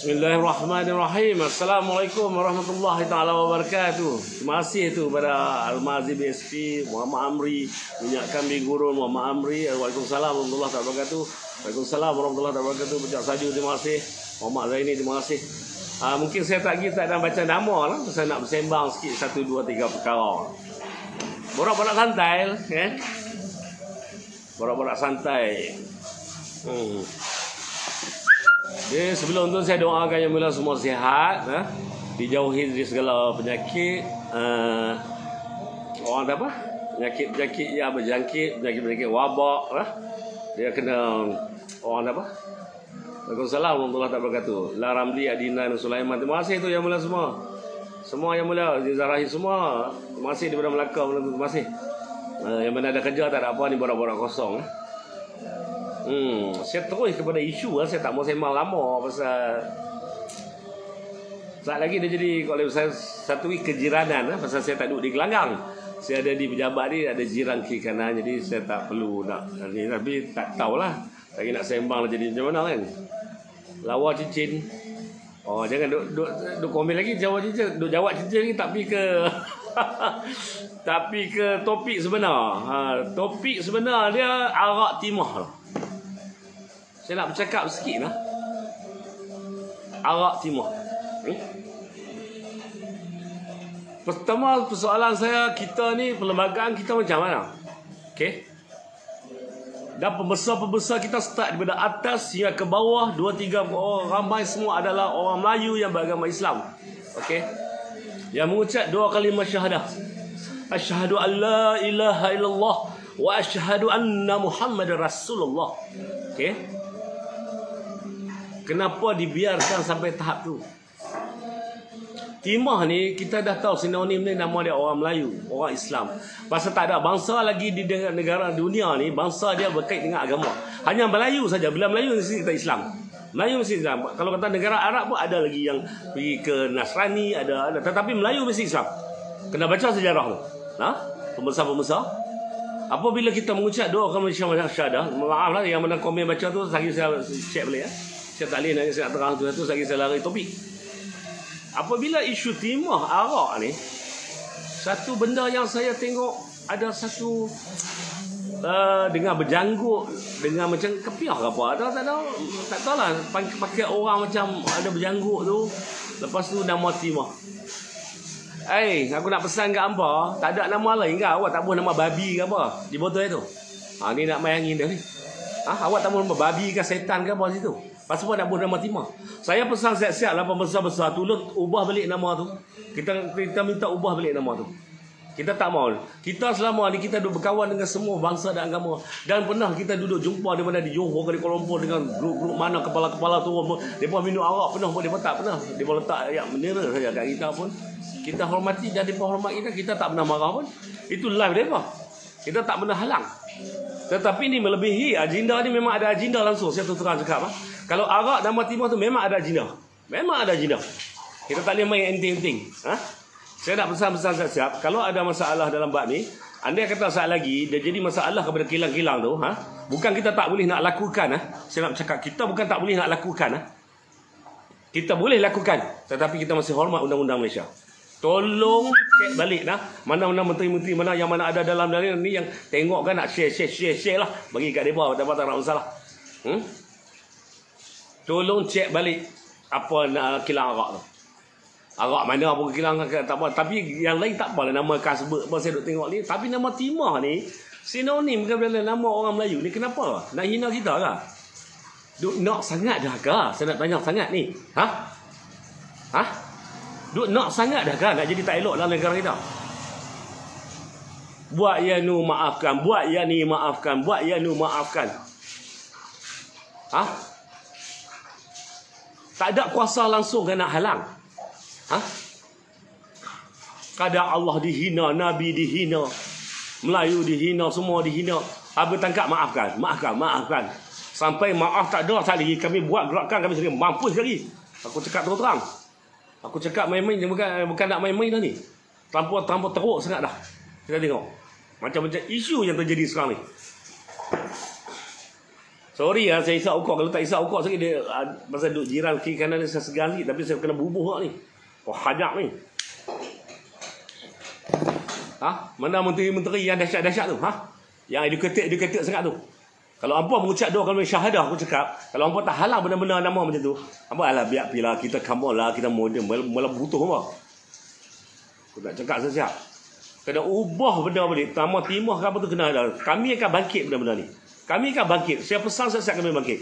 Bismillahirrahmanirrahim. Assalamualaikum warahmatullahi taala wabarakatuh. Terima kasih tu pada Al-Mazi BSP, Muhammad Amri, Minyak Kambing Gurun, Muhammad Amri. Waalaikumsalam warahmatullahi wabarakatuh. Waalaikumsalam warahmatullahi wabarakatuh. Bejak Saju, terima kasih. Muhammad Zaini, terima kasih. Mungkin saya tak ada baca nama lah. Saya nak bersembang sikit 1, 2, 3 perkara. Borak-borak santai, borak-borak santai. Jadi sebelum tu saya doakan yang mulia semua sihat, dijauhi dari segala penyakit, orang ada apa? Penyakit yang berjangkit, penyakit wabak, dia kena orang ada apa? Waalaikumsalam warahmatullahi wabarakatuh. La Ramli, Adina dan Sulaiman. Terima kasih tu yang mulia semua. Semua yang mulia, Zarahi semua. Terima kasih daripada Melaka. Terima kasih. Yang mana ada kerja tak ada apa ni, borak-borak kosong. Saya terus kepada isu saya tak mau sembang lama pasal saat lagi dia jadi kalau saya satu kejiranan pasal saya tak duduk di gelanggang. Saya ada di pejabat ni, ada jiran kiri kanan, jadi saya tak perlu nak ni, tapi tak tahulah lagi nak sembang jadi macam mana kan. Lawa cincin. Oh jangan duk komen lagi jawab cincin, duk jawab cincin ni tapi ke tapi ke topik sebenar. Topik sebenar dia arak timah lah. Saya nak bercakap sikit lah. Arak timah. Pertama persoalan saya, kita ni perlembagaan kita macam mana? Okey. Dan pembesar-pembesar kita start daripada atas hingga ke bawah, 2-3 orang ramai semua adalah orang Melayu yang beragama Islam. Okey. Yang mengucap 2 kalimah syahadah. Asyhadu an la ilaha illallah wa asyhadu anna Muhammadar Rasulullah. Okey. Kenapa dibiarkan sampai tahap tu? Timah ni kita dah tahu sinonim ni nama dia orang Melayu, orang Islam. Pasal tak ada bangsa lagi di negara dunia ni, bangsa dia berkait dengan agama. Hanya Melayu saja. Bila Melayu mesti kita Islam. Melayu mesti Islam. Kalau kata negara Arab pun ada lagi yang pergi ke Nasrani, ada. Tetapi Melayu mesti Islam. Kena baca sejarah tu. Pembesar-pembesar. Apabila kita mengucap doa kalimah syahadah, maaf lah yang mana komen baca tu, lagi saya check balik Saya tak boleh nak saya nak terang tu lagi saya lari topik. Apabila isu timah arak ni, satu benda yang saya tengok ada satu dengan berjanggut, dengan macam kepiah ke apa, tak tahu lah, pakai orang macam ada berjanggut tu, lepas tu nama timah. Aku nak pesan kat hangpa, tak ada nama lain ke? Awak tak boleh nama babi ke apa di botol itu? Ni nak bayangin dia ni. Awak tak boleh nama babi ke setan ke apa situ? Pasal apa nak buat nama timah? Saya pesan siap-siap lah pembesar-besar tu, ubah balik nama tu. Kita minta ubah balik nama tu. Kita tak mau. Kita selama ni kita duduk berkawan dengan semua bangsa dan agama. Dan pernah kita duduk jumpa di mana di Johor ke di Kuala Lumpur dengan grup-grup mana kepala-kepala tu. Mereka minum arak pernah pun mereka tak pernah. Mereka letak ayat bendera saja kat kita pun. Kita hormati dan mereka hormat kita. Kita tak pernah marah pun. Itu live mereka. Kita tak pernah halang. Tetapi ni melebihi agenda ni, memang ada agenda langsung. Saya terang cakap kalau arak nama timah tu memang ada agenda. Memang ada agenda. Kita tak boleh main enting-enting. Saya nak pesan-pesan siap. Kalau ada masalah dalam bab ni, andai kata saat lagi dia jadi masalah kepada kilang-kilang tu, bukan kita tak boleh nak lakukan. Saya nak cakap kita bukan tak boleh nak lakukan. Kita boleh lakukan, tetapi kita masih hormat undang-undang Malaysia. Tolong cek balik mana-mana menteri-menteri mana yang mana ada dalam ni yang tengok kan nak share lah bagi kat depa, tak ada masalah. Tolong cek balik apa nak kilang arak tu. Arak mana pun kilang tak apa, tapi yang lain tak apalah nama kasbet apa saya duk tengok ni, tapi nama timah ni sinonim ke dengan nama orang Melayu ni. Kenapa? Nak hina kita ke? Duk nak sangat dah ke? Saya nak tanya sangat ni. Duk nak sangat dah kan nak jadi tak elok dalam negara kita. Buat ya nu maafkan, buat ya ni maafkan, buat ya nu maafkan. Tak ada kuasa langsung kan nak halang. Ha? Kadang Allah dihina, Nabi dihina, Melayu dihina, semua dihina. Habis tangkap maafkan. Sampai maaf tak ada sekali. Kami buat gerakan kami sendiri. Mampu sekali. Aku cakap terang-terang. Aku cakap main-main bukan nak main-main dah ni. Terlampau teruk sangat dah. Kita tengok. Macam-macam isu yang terjadi sekarang ni. Sorry lah saya isap ukok. Kalau tak isap ukok sikit dia pasal duduk jiran kiri kanan dia saya segan sikit. Tapi saya kena bubuh ni. Hajak ni. Mana menteri-menteri yang dahsyat-dahsyat tu? Yang educated sangat tu. Kalau hampa mengucap dua kalimat syahadah, aku cakap, kalau hampa tak halang benda-benda nama macam tu, hampa alah biar pilah, kita come on lah, kita modern, malah butuh hampa. Aku tak cakap siap. Kena ubah benda balik. Nama timah ke apa tu kena ada. Kami akan bangkit benda-benda ni. Kami akan bangkit. Saya pesan siap kami bangkit.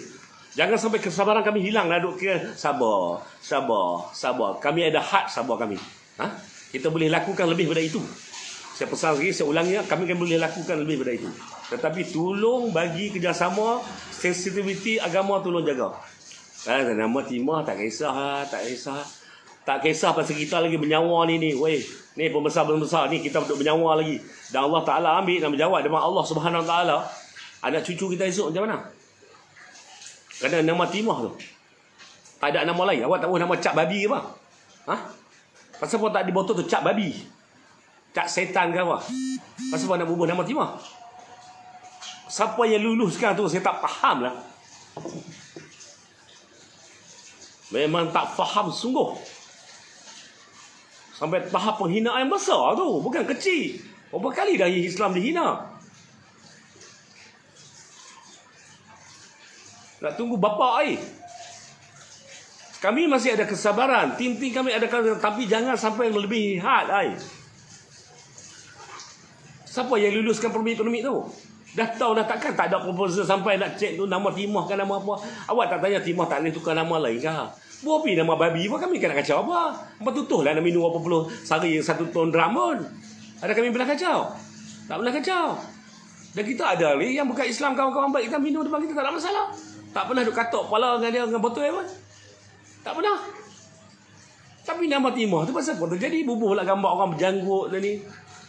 Jangan sampai kesabaran kami hilang lah. Duk kira sabar. Kami ada had sabar kami. Kita boleh lakukan lebih daripada itu. Saya pesan lagi, saya ulangi, kami kan boleh lakukan lebih daripada itu. Tetapi tolong bagi kerjasama, sensitiviti agama tolong jaga. Nama timah tak kisah. Tak kisah pasal kita lagi bernyawa ni. Weh, ni pembesar-pembesar ni kita duduk bernyawa lagi. Dan Allah Ta'ala ambil dan berjawab dengan Allah Subhanahu Wa Ta'ala. Anak cucu kita esok macam mana? Kerana nama timah tu tak ada nama lain. Awak tak tahu nama cap babi ke apa? Pasal apa tak di botol tu cap babi? Cak setan ke apa? Pasal apa nak bubuh nama timah? Siapa yang lulus sekarang tu saya tak faham lah. Memang tak faham sungguh. Sampai tahap penghinaan yang besar tu. Bukan kecil. Berapa kali dah Islam dihina? Nak tunggu bapa Kami masih ada kesabaran. Tim-tim kami ada kesabaran. Tapi jangan sampai melebihi had Siapa yang luluskan permit tu? Dah tahu dah takkan tak ada proposal sampai nak cek tu nama timah kan nama apa. Awak tak tanya timah tak boleh tukar nama lain ke? Bopi nama babi pun kami kena kacau apa? Apa tutuhlah nak minum 80 sehari 1 ton drum pun. Ada kami pernah kacau? Tak pernah kacau. Dan kita ada ni yang bukan Islam kawan-kawan baik kita minum depan kita tak ada masalah. Tak pernah duk katok kepala dengan dia dengan botol pun. Tak pernah. Tapi nama timah tu pasal apa terjadi? Bubuh lah gambar orang berjanggut ni.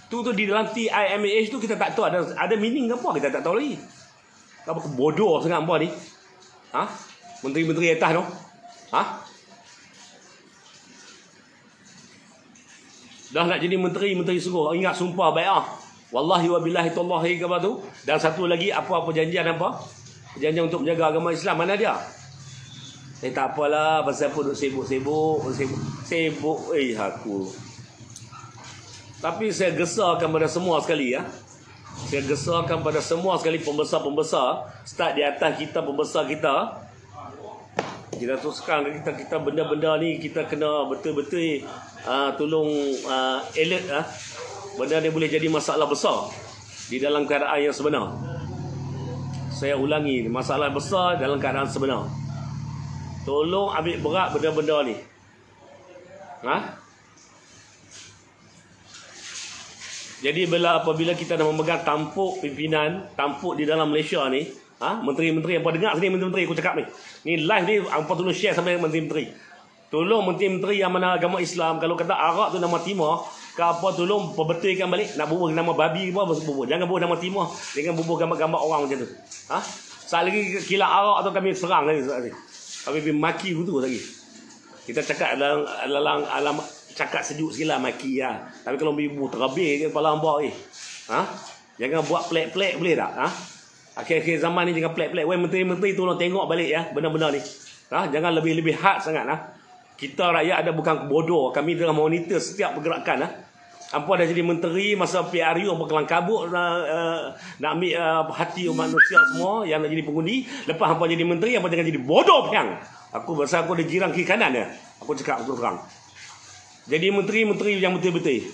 Tu di dalam TIMAH tu kita tak tahu ada meaning apa kita tak tahu lagi. Apa bodoh sangat apa ni? Menteri-menteri atas tu. Dah nak jadi menteri sungguh. Ingat sumpah bai'ah. Wallahi wa billahi tallahi ke tu. Dan satu lagi apa perjanjian apa? Perjanjian untuk menjaga agama Islam mana dia? Tak apalah pasal apa duk sibuk aku. Tapi saya gesarkan pada semua sekali Saya gesarkan pada semua sekali pembesar-pembesar start di atas kita pembesar kita. Kita teruskan kita benda-benda ni kita kena betul-betul tolong alert benda ni boleh jadi masalah besar di dalam keadaan yang sebenar. Saya ulangi, masalah besar dalam keadaan sebenar. Tolong ambil berat benda-benda ni. Jadi apabila kita dah memegang tampuk pimpinan, tampuk di dalam Malaysia ni, menteri-menteri, apa dengar sini menteri-menteri aku cakap ni. Ni live ni, apa tolong share sampai menteri-menteri. Tolong menteri-menteri yang mana agama Islam, kalau kata Arab tu nama timah, ke apa tolong perbetulkan balik, nak bubuh nama babi ke apa, bubuh. Jangan bubuh nama timah, dengan bubuh gambar-gambar orang macam tu. Saat lagi kilat Arab tu kami serang lagi. Kami maki betul lagi. Kita cakap dalam cakap sejuk sikit lah maki lah. Tapi kalau ibu terabih ke kepala hamba jangan buat pelik-pelik boleh tak? Akhir-akhir zaman ni jangan pelik-pelik. Weh menteri-menteri tolong tengok balik benda-benda ni. Jangan lebih-lebih had sangat Kita rakyat ada bukan bodoh. Kami tengah monitor setiap pergerakan Hampa dah jadi menteri masa PRU hampa kelang kabut nak ambil hati manusia semua yang nak jadi pengundi. Lepas hampa jadi menteri hampa jangan jadi bodoh piang. Aku pasal aku ada jiran kiri kanan dia. Aku cakap aku terang. Jadi menteri-menteri yang betul-betul.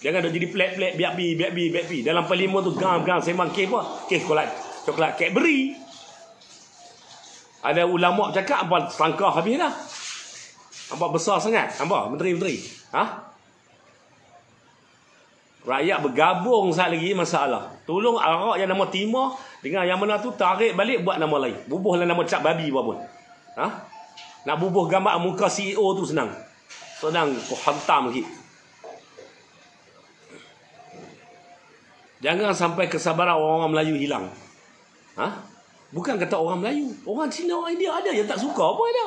Jangan ada jadi pelik-pelik biak-bi. Dalam parlimen tu gang-gang sembang kek apa? Kek coklat Cadbury. Ada ulama cakap apa selangkah habis dah. Nampak besar sangat. Nampak menteri-menteri. Rakyat bergabung saat lagi masalah. Tolong Arab yang nama timah dengan yang mana tu tarik balik buat nama lain. Bubuhlah nama cap babi apa pun. Nak bubuh gambar muka CEO tu senang. Senang kau hantam lagi. Jangan sampai kesabaran orang Melayu hilang. Bukan kata orang Melayu, orang Cina, orang India ada yang tak suka apa ada.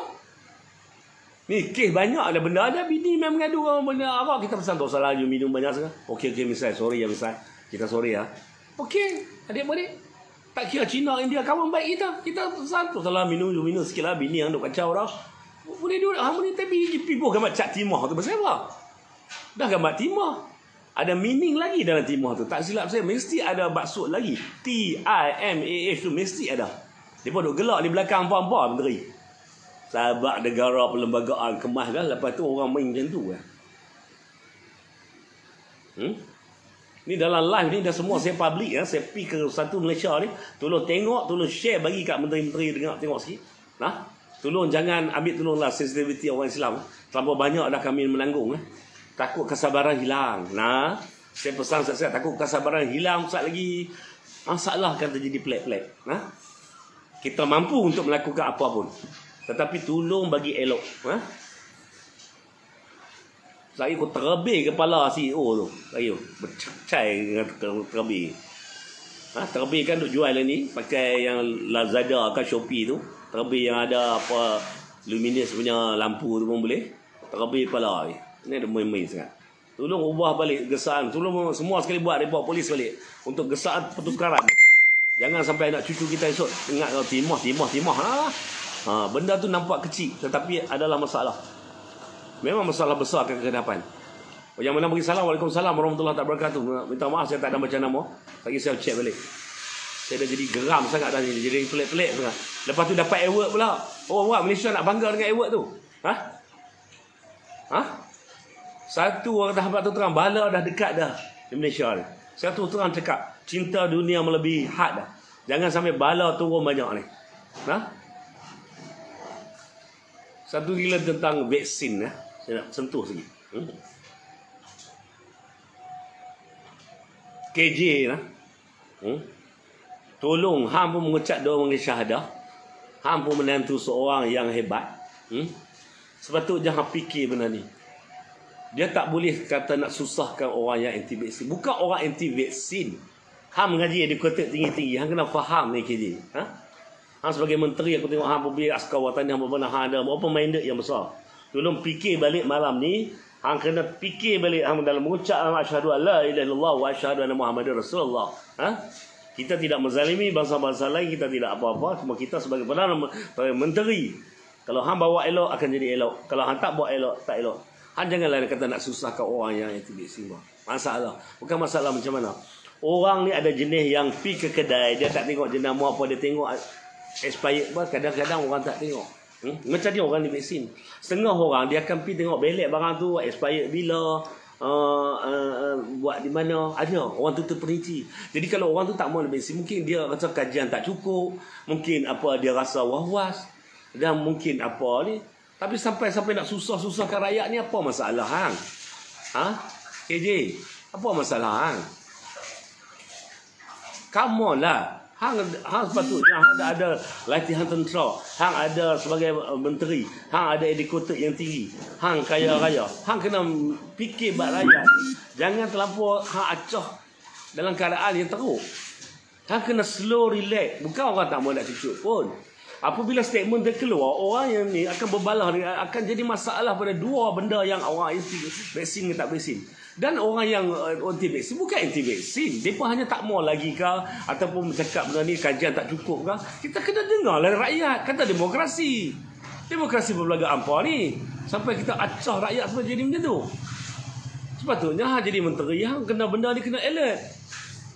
Ni kes banyak ada benda ada bini memang mengadu orang benda apa kita pesan tak salah you minum banyak sangat. Okey misal sorry ya misal. Kita sorry ya. Okey, adik-adik. Tak kira Cina, India kawan baik kita. Kita pesan tak salah minum sikitlah bini yang duk kacau dah. Boleh duduk harmoni tapi pipoh gambar cat timah tu pasal apa? Dah gambar timah. Ada meaning lagi dalam timah tu. Tak silap saya mesti ada maksud lagi. TIMAH tu mesti ada. Depa duk gelak di belakang apa-apa menteri. Sahabat negara perlembagaan kemas dah lepas tu orang main macam tu kan. Ni dalam live ni dah semua saya public ya. Saya pergi ke satu Malaysia ni, tolong tengok, tolong share bagi kat menteri-menteri tengok sikit. Tolong jangan ambil tolonglah sensitivity orang Islam. Terlalu banyak dah kami menanggung takut kesabaran hilang. Saya pesan saya takut kesabaran hilang sekejap lagi masalah akan terjadi pelik-pelik. Kita mampu untuk melakukan apa pun. Tetapi tolong bagi elok. Saya kau terbih kepala CEO tu. Saya bercacai dengan terbih. Terbih kan duk jual ni pakai yang Lazada ke Shopee tu. Terbih yang ada apa luminous punya lampu tu pun boleh. Terbih kepala ni. Ini ada main-main sangat. Tolong ubah balik gesaan. Tolong semua sekali buat report polis balik. Untuk gesaan pertukaran. Jangan sampai anak cucu kita esok ingat timah lah. Benda tu nampak kecil. Tetapi adalah masalah. Memang masalah besar akan ke depan. Yang mana bagi salam. Waalaikumsalam warahmatullahi wabarakatuh. Minta maaf saya tak ada baca nama. Lagi saya check balik. Saya dah jadi geram sangat dah ni. Jadi pelik-pelik sangat. Lepas tu dapat award pula. Oh wah, Malaysia nak bangga dengan award tu. Satu orang sahabat tu terang bala dah dekat dah di Malaysia ni. Satu terang cakap cinta dunia melebihi had dah. Jangan sampai bala turun banyak ni. Satu gila tentang vaksin saya nak sentuh sikit. KJ tolong hang pun mengucap doa mengenai syahadah. Hang pun menantu seorang yang hebat. Sepatutnya hang fikir benda ni. Dia tak boleh kata nak susahkan orang yang anti vaksin. Bukan orang anti vaksin. Hang mengaji educated tinggi-tinggi. Hang kena faham ni KJ. Hang sebagai menteri aku tengok hang pergi askar watan hang berbana hang ada apa minded yang besar. Tolong fikir balik malam ni. Hang kena fikir balik hang dalam mengucap asyhadu alla ilaha illallah wa asyhadu anna muhammadar rasulullah. Kita tidak menzalimi bangsa-bangsa lain, kita tidak apa-apa. Cuma kita sebagai perdana menteri. Kalau hang bawa elok akan jadi elok. Kalau hang tak bawa elok tak elok. Hang janganlah kata nak susahkan orang yang anti vaksin. Masalah. Bukan masalah macam mana. Orang ni ada jenis yang pergi ke kedai, dia tak tengok jenama apa, dia tengok expired pun kadang-kadang orang tak tengok. Macam ni orang ni vaksin. Setengah orang dia akan pergi tengok belek barang tu expired bila, buat di mana, ada orang tu terperinci. Jadi kalau orang tu tak mau vaksin, mungkin dia rasa kajian tak cukup, mungkin apa dia rasa was-was, dan mungkin apa ni. Tapi sampai nak susah-susahkan rakyat ni, apa masalah hang? KJ, apa masalah hang? Come on lah. Hang sepatutnya hang ada latihan tentera. Hang ada sebagai menteri. Hang ada educated yang tinggi. Hang kaya raya. Hang kena fikir bak rakyat. Jangan terlampau hang acah dalam keadaan yang teruk. Hang kena slow relax. Bukan orang tak mau nak cucuk pun. Apabila statement dia keluar, orang yang ni akan berbalah, akan jadi masalah pada dua benda yang orang anti vaksin dan tak vaksin. Dan orang yang anti vaksin bukan anti vaksin, mereka hanya tak mau lagi ke ataupun bercakap benda ni kajian tak cukup ke. Kita kena dengar lah rakyat. Kata demokrasi berbelaga apa ni sampai kita acah rakyat semua jadi macam tu. Sepatutnya jadi menteri yang kena benda ni kena alert.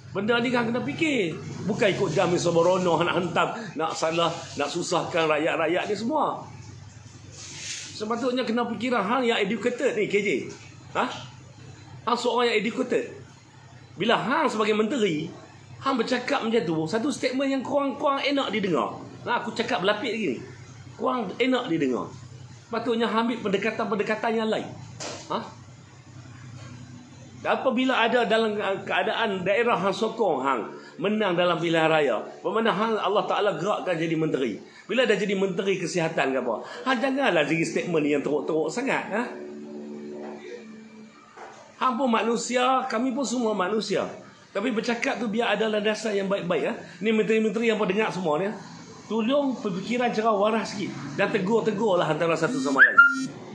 Benda ni kan kena fikir. Bukan ikut jamin soborono nak hentam, nak salah, nak susahkan rakyat-rakyat ni semua. Sepatutnya kena fikiran hang yang educated ni KJ. Hang seorang yang educated. Bila hang sebagai menteri, hang bercakap macam tu, satu statement yang kurang enak didengar. Aku cakap berlapik lagi ni. Kurang enak didengar. Patutnya hang ambil pendekatan yang lain. Apabila ada dalam keadaan daerah hang sokong hang menang dalam pilihan raya. Bermakna Allah Ta'ala gerakkan jadi menteri. Bila dah jadi menteri kesihatan ke apa, janganlah jadi statement yang teruk-teruk sangat. Hang pun manusia, kami pun semua manusia. Tapi bercakap tu biar ada landasan yang baik-baik. Ni menteri-menteri yang pun dengar semua ni. Tolong pemikiran cara waras sikit. Dan tegur-tegurlah antara satu sama lain.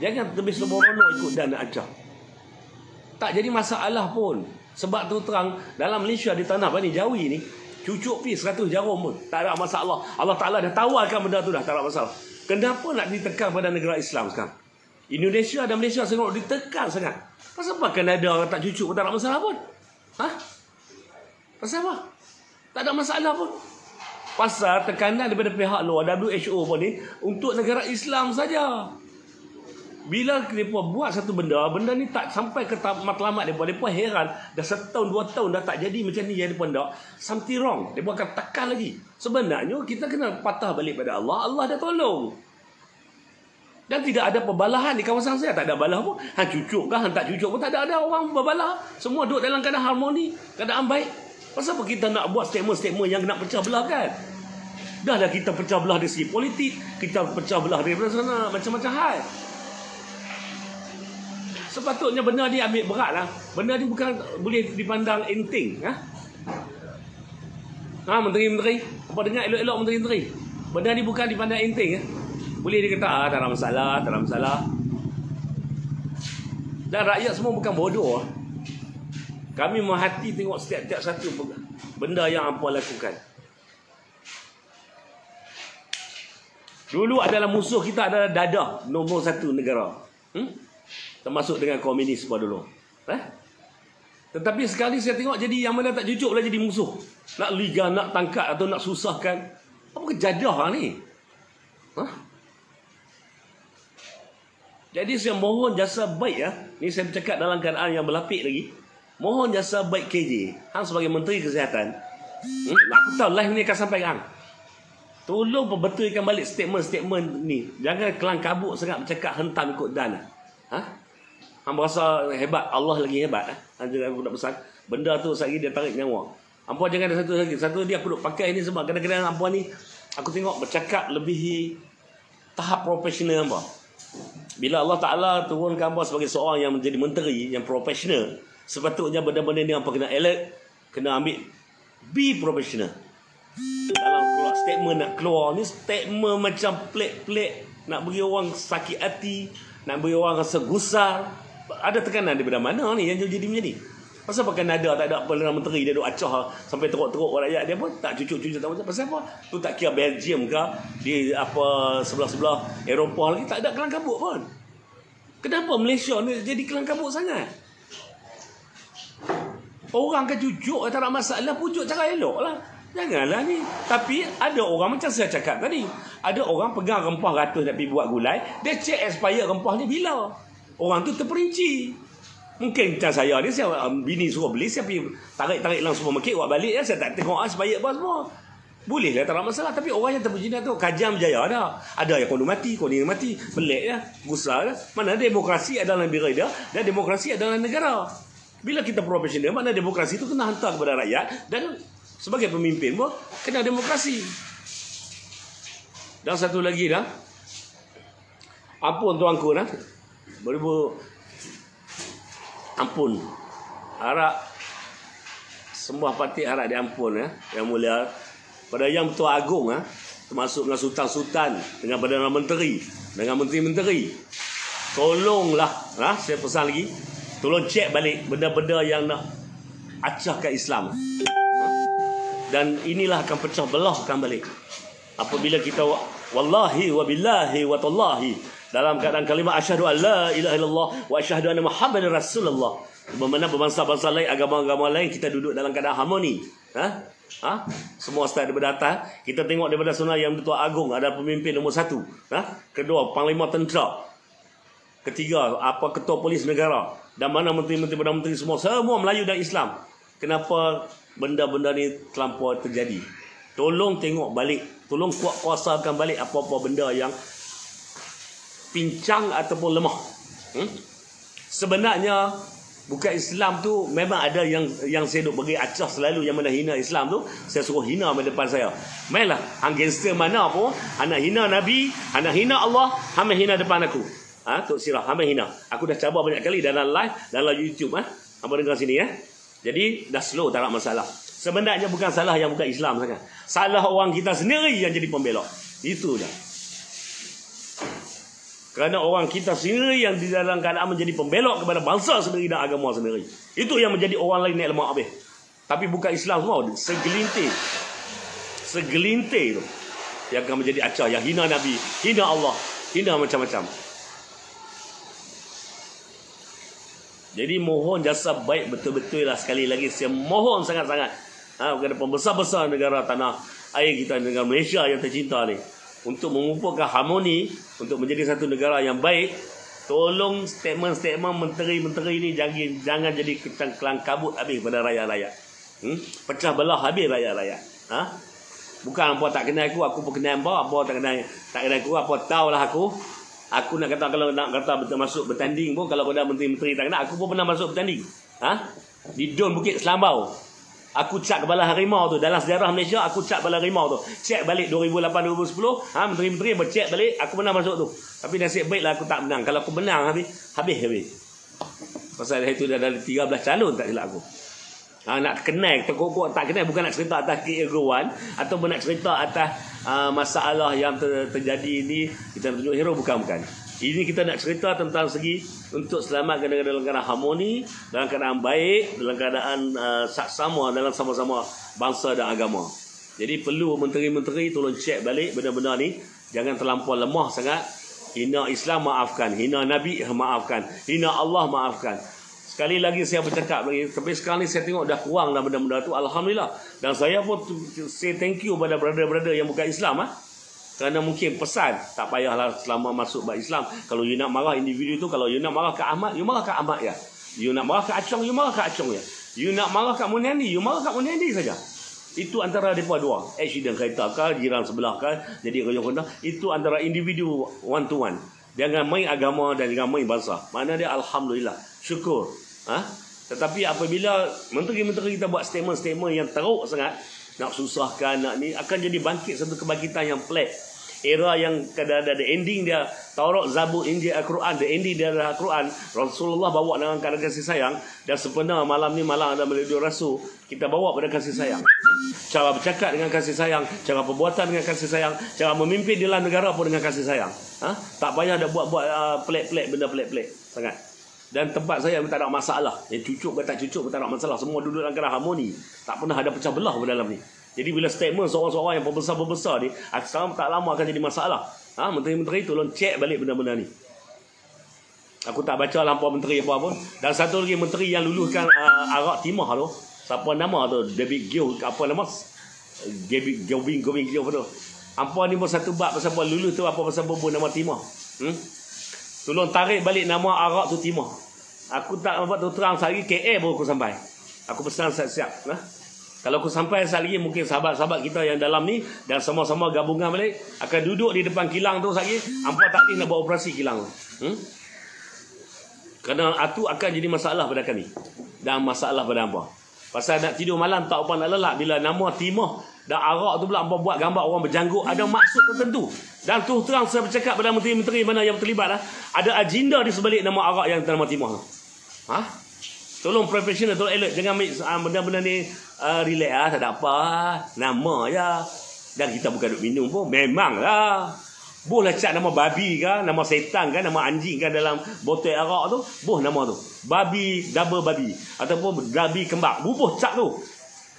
Jangan lebih sembrono ikut dan nak acah. Tak jadi masalah pun. Sebab tu terang, dalam Malaysia di tanah Bani Jawi ni, cucuk pi 100 jarum pun tak ada masalah. Allah Ta'ala dah tawarkan benda tu dah, tak ada masalah. Kenapa nak ditekan pada negara Islam sekarang? Indonesia dan Malaysia sangat ditekan sangat. Pasal apa Kanada orang tak cucuk pun tak ada masalah pun? Pasal apa? Tak ada masalah pun. Pasal tekanan daripada pihak luar, WHO pun ni, untuk negara Islam saja. Bila mereka buat satu benda ni tak sampai ke matlamat mereka. Mereka heran, dah setahun, 2 tahun dah tak jadi macam ni, jadi benda. Something wrong. Mereka akan tekan lagi. Sebenarnya kita kena patah balik pada Allah. Allah dah tolong. Dan tidak ada perbalahan di kawasan saya. Tak ada balah pun. Hang cucuk kah, hang tak cucuk pun tak ada orang berbalah. Semua duduk dalam keadaan harmoni, keadaan baik. Pasal apa kita nak buat statement-statement yang nak pecah belah kan? Dah lah kita pecah belah dari segi politik, kita pecah belah daripada sana, macam-macam hal. Sepatutnya benda ni ambil berat lah. Benda ni bukan boleh dipandang enteng. Menteri-menteri. Apa dengar elok-elok menteri-menteri? Benda ni bukan dipandang enteng. Boleh dia kata, tak ada masalah, tak ada masalah. Dan rakyat semua bukan bodoh. Kami merhati tengok setiap satu benda yang hampa lakukan. Dulu adalah musuh kita adalah dadah nombor 1 negara. Termasuk dengan komunis pada dulu. Tetapi sekali saya tengok jadi yang mana tak cucuk lah jadi musuh. Nak liga, nak tangkap atau nak susahkan. Apa kejadah ni? Jadi saya mohon jasa baik ni saya bercakap dalam keadaan yang berlapik lagi. Mohon jasa baik KJ. Hang sebagai Menteri Kesihatan. Aku tahu live ni akan sampai ke hang. Tolong perbetulkan balik statement-statement ni. Jangan kelang kabut sangat bercakap hentam ikut dan. Hang berasa hebat, Allah lagi hebat. Hang jangan budak besar. Benda tu sekali dia tarik nyawa. Hampa jangan ada satu lagi. Satu dia aku duk pakai ni sebab kadang-kadang hampa ni aku tengok bercakap lebih tahap profesional hampa. Bila Allah Ta'ala turunkan hampa sebagai seorang yang menjadi menteri, yang profesional, sepatutnya benda-benda ni hampa kena alert, kena ambil be professional. Dalam keluar statement nak keluar ni statement macam pelik-pelik, nak bagi orang sakit hati, nak bagi orang rasa gusar. Ada tekanan daripada mana ni yang jadi macam ni? Pasal apa Kanada tak ada Perdana Menteri dia duk acah sampai teruk-teruk rakyat dia pun tak cucuk-cucuk tak macam. Pasal apa? Tu tak kira Belgium ke di apa sebelah-sebelah Eropah lagi tak ada kelang kabut pun. Kenapa Malaysia ni jadi kelang kabut sangat? Orang kan cucuk tak ada masalah, pujuk cara elok lah. Janganlah ni. Tapi ada orang macam saya cakap tadi, ada orang pegang rempah ratus nak pergi buat gulai, dia check expired rempah ni bila. Orang tu terperinci. Mungkin macam saya ni, saya bini suruh beli, saya pergi tarik-tarik langsung supermarket buat balik, saya tak tengok expired apa semua. Boleh lah, tak ada masalah. Tapi orang yang terperinci tu kajam jaya dah. Ada yang kono mati, kono mati, pelik ya, gusar ya. Mana demokrasi adalah negara dia dan demokrasi adalah negara. Bila kita profesional, mana demokrasi tu kena hantar kepada rakyat dan sebagai pemimpin pun kena demokrasi. Dan satu lagi dah, ampun tuanku dah, beribu ampun, harap sembah parti harap diampun yang mulia pada Yang Bertuah Agung termasuk dengan sultan-sultan, dengan Perdana Menteri, dengan menteri-menteri. Tolonglah, saya pesan lagi, tolong cek balik benda-benda yang nak acahkan Islam. Dan inilah akan pecah belahkan balik. Apabila kita wallahi wa billahi wa tallahi dalam keadaan kalimat asyhadu an la ilaha illallah wa asyhadu anna muhammadar rasulullah. Bermakna berbangsa-bangsa lain, agama-agama lain kita duduk dalam keadaan harmoni. Semua start daripada atas. Kita tengok daripada Sunnah Yang Bertuah Agung ada pemimpin nombor 1. Kedua, panglima tentera. Ketiga, ketua polis negara. Dan mana menteri-menteri, Perdana Menteri semua Melayu dan Islam. Kenapa benda-benda ni terlampau terjadi? Tolong tengok balik, tolong kuasakan balik apa-apa benda yang pincang ataupun lemah. Sebenarnya Bukan Islam tu memang ada yang saya duk bagi acah selalu yang mana hina Islam tu, saya suruh hina di depan saya. Mainlah, hang gangster mana pun, hang nak hina Nabi, hang nak hina Allah, hang hina depan aku. Tok Sirah, hang hina. Aku dah cabar banyak kali dalam live, dalam YouTube Apa dengar sini Jadi dah slow, tak ada masalah. Sebenarnya bukan salah yang bukan Islam sangat. Salah orang kita sendiri yang jadi pembelok. Itu dah. Kerana orang kita sendiri yang di dalam keadaan menjadi pembelok kepada bangsa sendiri dan agama sendiri. Itu yang menjadi orang lain naik lemak habis. Tapi bukan Islam semua. Segelintir. Segelintir tu. Yang akan menjadi acah. Yang hina Nabi, hina Allah, hina macam-macam. Jadi mohon jasa baik betul-betul lah sekali lagi. Saya mohon sangat-sangat. Kepada pembesar-besar negara tanah air kita, negara Malaysia yang tercinta ni. Untuk mengumpulkan harmoni, untuk menjadi satu negara yang baik, tolong statement-statement menteri-menteri ni jangan jadi kelang kabut habis pada rakyat-rakyat. Pecah belah habis rakyat-rakyat. Bukan apa tak kenal aku pun kenal apa tak kenal aku, apa tahulah aku. Aku nak kata kalau nak kata masuk bertanding pun, kalau ada menteri-menteri tak kenal, aku pun pernah masuk bertanding. Di Don Bukit Selambau. Aku cak kepala harimau tu. Dalam sejarah Malaysia, aku cak kepala harimau tu. Cek balik 2008-2010. Menteri-menteri bercek balik. Aku pernah masuk tu. Tapi nasib baiklah aku tak menang. Kalau aku menang, habis. Pasal itu dah ada 13 calon, tak silap aku. Nak kenal, terkokok tak kenal. Bukan nak cerita atas keegoan. Ataupun nak cerita atas masalah yang terjadi ini. Kita nak tunjuk hero, bukan. Ini kita nak cerita tentang segi untuk selamatkan dalam keadaan harmoni, dalam keadaan baik, dalam keadaan saksama, dalam sama-sama bangsa dan agama. Jadi perlu menteri-menteri tolong cek balik benda-benda ni. Jangan terlampau lemah sangat. Hina Islam maafkan, hina Nabi maafkan, hina Allah maafkan. Sekali lagi saya bercakap lagi, tapi sekarang ni saya tengok dah kurang dalam benda-benda tu, alhamdulillah. Dan saya pun say thank you pada brother-brother yang bukan Islam Kerana mungkin pesan, tak payahlah selama masuk bab Islam. Kalau you nak marah individu tu, kalau you nak marah ke Ahmad, you marah ke Ahmad ya. You nak marah ke Acong, you marah ke Acong ya. You nak marah ke Muniandi, you marah ke Muniandi saja. Itu antara mereka dua. Accident kereta ke, jiran sebelah ke, jadi royong rendah. Itu antara individu one to one. Jangan main agama dan jangan main bangsa. Mana dia alhamdulillah, syukur. Tetapi apabila menteri-menteri kita buat statement-statement yang teruk sangat, nak susahkan, nak ni, akan jadi bangkit satu kebangkitan yang pelik. Era yang ada ending dia, Taurat, Zabur, Injil, Al-Quran, the ending dia adalah Al-Quran. Rasulullah bawa dengan keadaan kasih sayang. Dan sebenarnya malam ni malam ada melalui Rasul, kita bawa pada kasih sayang. Cara bercakap dengan kasih sayang, cara perbuatan dengan kasih sayang, cara memimpin dalam negara pun dengan kasih sayang. Tak payah ada buat-buat pelik-pelik, benda pelik-pelik sangat. Dan tempat saya tak ada masalah. Cucuk ke tak cucuk tak ada masalah. Semua duduk dalam keadaan harmoni. Tak pernah ada pecah belah di dalam ni. Jadi bila statement seorang-seorang yang pembesar-pembesar ni, sekarang tak lama akan jadi masalah. Menteri-menteri tolong cek balik benda-benda ni. Aku tak baca lampau menteri apa pun. Dan satu lagi menteri yang luluskan Arak Timah tu. Siapa nama tu? David Gio. Apa nama? Gobing Gio tu. Apa ni pun satu bab pasal lulus tu, apa pasal bubu nama Timah. Tolong tarik balik nama Arak tu Timah. Aku tak nampak tu terang sehari KL baru aku sampai. Aku pesan siap-siap. Kalau aku sampai sehari mungkin sahabat-sahabat kita yang dalam ni dan sama-sama gabungan balik akan duduk di depan kilang tu sehari. Hampa tak boleh nak buat operasi kilang tu. Kerana itu akan jadi masalah pada kami. Dan masalah pada hampa. Pasal nak tidur malam tak apa nak lelak. Bila nama Timah dan Arak tu pula hampa buat gambar orang berjanggut. Ada maksud tertentu. Dan tu terang saya bercakap pada menteri-menteri mana yang terlibat ada agenda di sebalik nama Arak yang nama Timah tu. Tolong profesional, tolong alert. Jangan make benda-benda ni relax tak ada apa. Nama je. Dan kita bukan duk minum pun. Memanglah. Boleh cak nama babi ke, nama setan ke, nama anjing ke dalam botol arak tu. Nama tu. Babi, double babi. Ataupun babi kembang. Bubuh cak tu.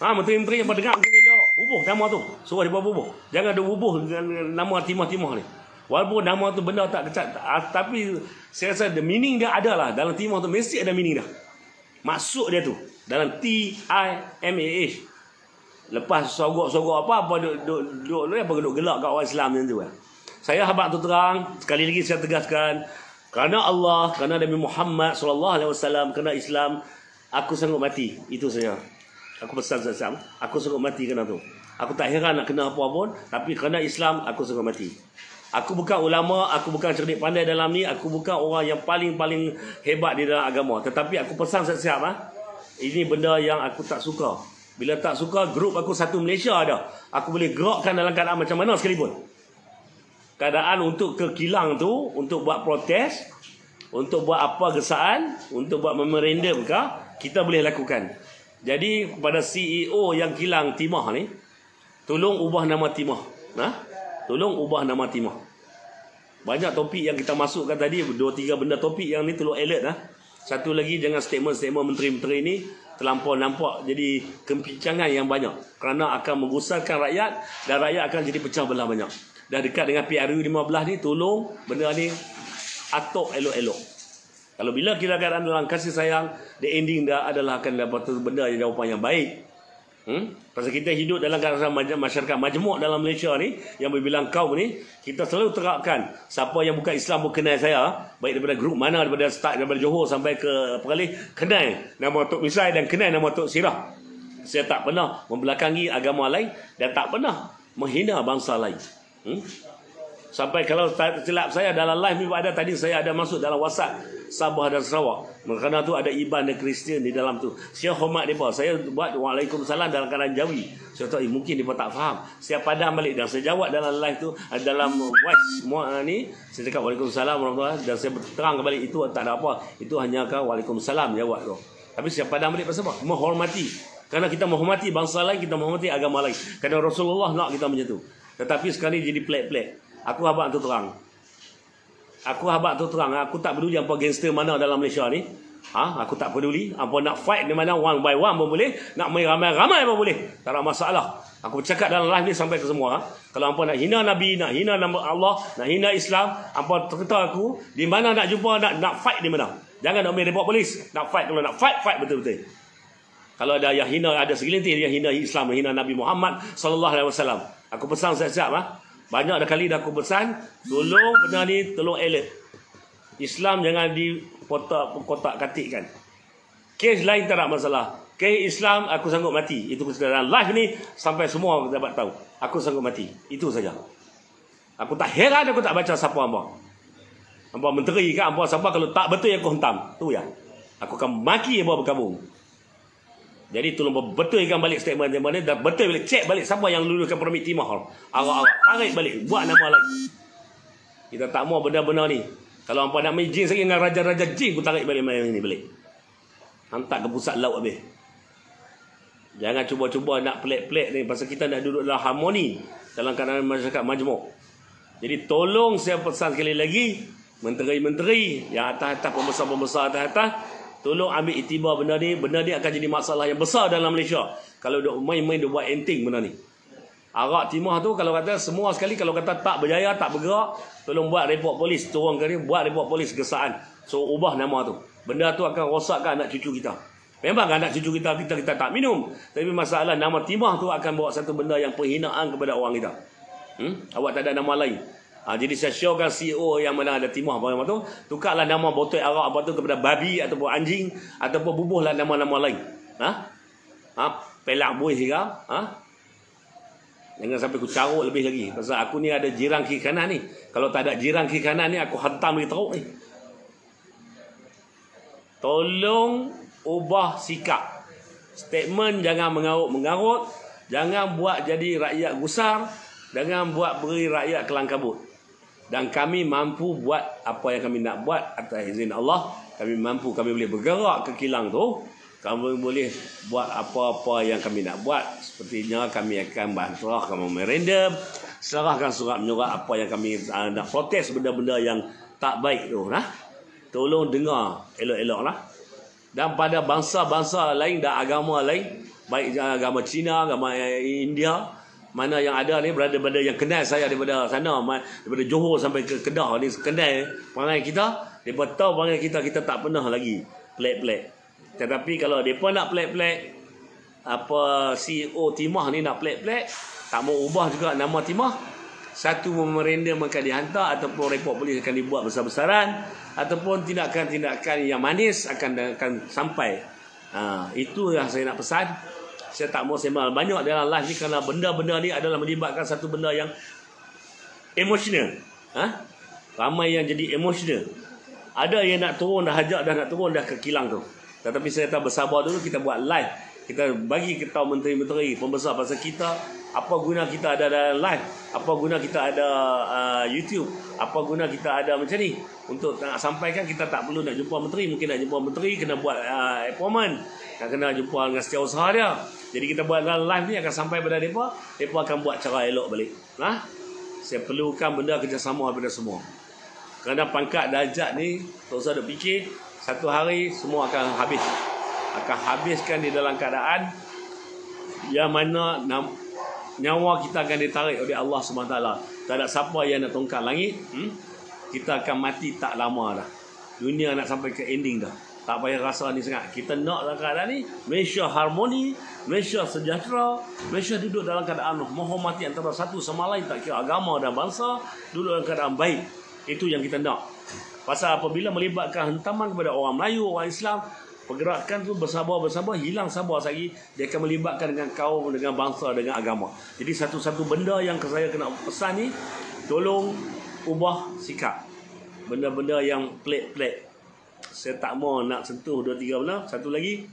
Menteri-menteri yang berdengar mungkin dia bubuh nama tu. Suruh dia bubuh. Jangan dia bubuh dengan nama Timah-Timah ni. Walaupun nama tu benda tak kecat. Tapi saya rasa the meaning dia ada lah. Dalam Timah tu mesti ada meaning dah. Maksud dia tu dalam TIMAH. Lepas sogok-sogok apa duk gelak kat orang Islam macam tu. Saya habaq tu terang, sekali lagi saya tegaskan, kerana Allah, kerana Nabi Muhammad SAW, kerana Islam, aku sanggup mati. Itu saja. Aku pesan sesam, aku sanggup mati kerana tu. Aku tak heran nak kena apa pun, tapi kerana Islam aku sanggup mati. Aku bukan ulama, aku bukan cerdik pandai dalam ni, aku bukan orang yang paling-paling hebat di dalam agama. Tetapi aku pesan siap-siap ini benda yang aku tak suka. Bila tak suka, grup aku satu Malaysia ada. Aku boleh gerakkan dalam keadaan macam mana sekalipun. Keadaan untuk ke kilang tu, untuk buat protes, untuk buat apa gesaan, untuk buat memorandum ke, kita boleh lakukan. Jadi kepada CEO yang kilang timah ni, tolong ubah nama timah. Tolong ubah nama timah. Banyak topik yang kita masukkan tadi, 2-3 benda topik yang ni tolong alert . Satu lagi, jangan statement-statement menteri-menteri ni terlampau nampak jadi kembincangan yang banyak, kerana akan menggusarkan rakyat dan rakyat akan jadi pecah belah banyak. Dah dekat dengan PRU 15 ni, tolong benda ni atok elok-elok. Kalau bila kita keadaan dalam kasih sayang, the ending dah adalah akan dapat benda yang jawapan yang baik. Pasal kita hidup dalam keadaan masyarakat majmuk dalam Malaysia ni, yang berbilang kaum ni, kita selalu terapkan siapa yang bukan Islam pun kenal saya, baik daripada grup mana, daripada start daripada Johor sampai ke Perlis, kenal nama Tok Misai dan kenal nama Tok Sirah. Saya tak pernah membelakangi agama lain dan tak pernah menghina bangsa lain. Sampai kalau silap saya dalam live ni ada tadi, saya ada masuk dalam WhatsApp Sabah dan Sarawak. Kerana tu ada Iban dan Kristian di dalam tu. Saya hormat mereka. Saya buat Waalaikumsalam dalam keadaan Jawi. Saya tahu mungkin mereka tak faham. Saya padam balik dan saya jawab dalam live tu, dalam voice semua ni. Saya cakap Waalaikumsalam warahmatullahi, dan saya terang balik itu tak ada apa. Itu hanya kan Waalaikumsalam jawab tu. Tapi saya padam balik pasal apa? Menghormati. Kerana kita menghormati bangsa lain, kita menghormati agama lain. Kerana Rasulullah nak kita macam tu. Tetapi sekali jadi pelik-pelik. Aku habaq tu terang. Aku tak peduli apa gangster mana dalam Malaysia ni. Aku tak peduli. Apa nak fight di mana one by one pun boleh, nak main ramai-ramai pun boleh. Tak ada masalah. Aku bercakap dalam live ni sampai ke semua. Kalau hampa nak hina Nabi, nak hina nama Allah, nak hina Islam, hampa cerita aku di mana nak jumpa, nak fight di mana. Jangan nak main report polis. Nak fight, kalau nak fight betul-betul. Kalau ada yang hina, ada segelintir yang hina Islam, hina Nabi Muhammad sallallahu alaihi wasallam. Aku pesan siap-siap banyak dah kali dah aku pesan, tolong benda ni tolong alert. Islam jangan dikotak-katikkan. Kes lain tak ada masalah. Kes Islam aku sanggup mati. Itu dalam live ni sampai semua dapat tahu. Aku sanggup mati. Itu saja. Aku tak heran aku tak baca siapa hamba. Hamba menteri ke hamba siapa, kalau tak betul yang aku hentam. Tu ya. Aku akan maki hamba bergabung. Jadi tolong betulkan balik statement dia mana, dan betul balik cek balik siapa yang lulukan permit timah. Awak tarik balik, buat nama lagi. Kita tak mau benda-benda ni. Kalau hangpa nak main jin sekali dengan raja-raja jin, aku tarik balik main ni balik. Hantar ke pusat laut habis. Jangan cuba-cuba nak pelik-pelik ni, pasal kita nak duduk dalam harmoni dalam keadaan masyarakat majmuk. Jadi tolong saya pesan sekali lagi, menteri-menteri yang atas-atas, pembesar-pembesar atas-atas, tolong ambil iktibar benda ni. Benda ni akan jadi masalah yang besar dalam Malaysia kalau duk main-main duk buat enting benda ni. Arak timah tu kalau kata semua sekali, kalau kata tak berjaya, tak bergerak, tolong buat report polis, turun ke ni, buat report polis gesaan. So ubah nama tu. Benda tu akan rosakkan anak cucu kita. Memang anak cucu kita tak minum, tapi masalah nama timah tu akan bawa satu benda yang penghinaan kepada orang kita. Awak tak ada nama lain. Jadi saya syorkan CEO yang mana ada timah apa tu, tukarlah nama botol arak apa tu kepada babi ataupun anjing, ataupun bubuhlah nama-nama lain. Pelak buih ke? Jangan sampai aku carut lebih lagi. Pasal aku ni ada jiran kiri kanan ni. Kalau tak ada jiran kiri kanan ni, aku hentam lagi teruk ni. Tolong ubah sikap. Statement jangan mengarut-mengarut. Jangan buat jadi rakyat gusar. Jangan buat beri rakyat kelang kabut. Dan kami mampu buat apa yang kami nak buat atas izin Allah. Kami mampu, kami boleh bergerak ke kilang tu. Kami boleh buat apa-apa yang kami nak buat. Sepertinya kami akan bantulah memorandum, serahkan surat menyurat apa yang kami nak protes, benda-benda yang tak baik tu. Tolong dengar elok-elok lah. Dan pada bangsa-bangsa lain dan agama lain, baik agama Cina, agama India, mana yang ada ni, berada-berada yang kenal saya daripada sana, daripada Johor sampai ke Kedah ni, kenal perangai kita, mereka tahu perangai kita tak pernah lagi pelik-pelik. Tetapi kalau mereka nak pelik-pelik, apa CEO timah ni nak pelik-pelik, tak mau ubah juga nama timah, satu memorandum akan dihantar, ataupun report polis akan dibuat besar-besaran, ataupun tindakan-tindakan yang manis akan sampai. Itu yang saya nak pesan. Saya tak mau sembang banyak dalam live ni, kerana benda-benda ni adalah melibatkan satu benda yang emosional. Ramai yang jadi emosional. Ada yang nak turun dah, hajak dah nak turun dah ke kilang tu. Tetapi saya tak bersabar dulu, kita buat live. Kita bagi kita menteri-menteri, pembesar pasal kita, apa guna kita ada dalam live, apa guna kita ada YouTube, apa guna kita ada macam ni. Untuk nak sampaikan, kita tak perlu nak jumpa menteri. Mungkin nak jumpa menteri kena buat appointment, nak kena jumpa dengan setiausaha dia. Jadi kita buat dalam live ni akan sampai pada mereka. Mereka akan buat cara elok balik. Saya perlukan benda kerjasama daripada semua. Kerana pangkat darjat ni, tak usah duk fikir, satu hari semua akan habis. Akan habiskan di dalam keadaan yang mana nyawa kita akan ditarik oleh Allah SWT. Tak ada siapa yang nak tongkat langit. Kita akan mati tak lama dah. Dunia nak sampai ke ending dah. Tak payah rasa ni sangat. Kita nak dalam keadaan ni Malaysia harmoni, Malaysia sejahtera, Malaysia duduk dalam keadaan menghormati antara satu sama lain, tak kira agama dan bangsa, duduk dalam keadaan baik. Itu yang kita nak. Pasal apabila melibatkan hentaman kepada orang Melayu, orang Islam, pergerakan tu bersabar-bersabar, hilang sabar lagi, dia akan melibatkan dengan kaum, dengan bangsa, dengan agama. Jadi satu-satu benda yang saya kena pesan ni, tolong ubah sikap. Benda-benda yang pelik-pelik. Saya tak mau nak sentuh 2-3 benda. Satu lagi,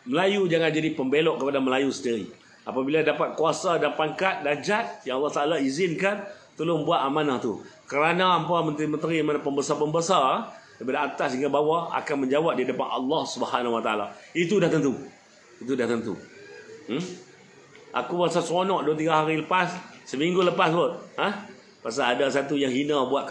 Melayu jangan jadi pembelok kepada Melayu sendiri. Apabila dapat kuasa dan pangkat, darjat yang Allah Ta'ala izinkan, tolong buat amanah tu. Kerana apa menteri-menteri, mana pembesar-pembesar daripada atas hingga bawah akan menjawab di depan Allah Subhanahu Wa Taala. Itu dah tentu. Itu dah tentu. Aku rasa seronok 2-3 hari lepas, seminggu lepas kot. Pasal ada satu yang hina buat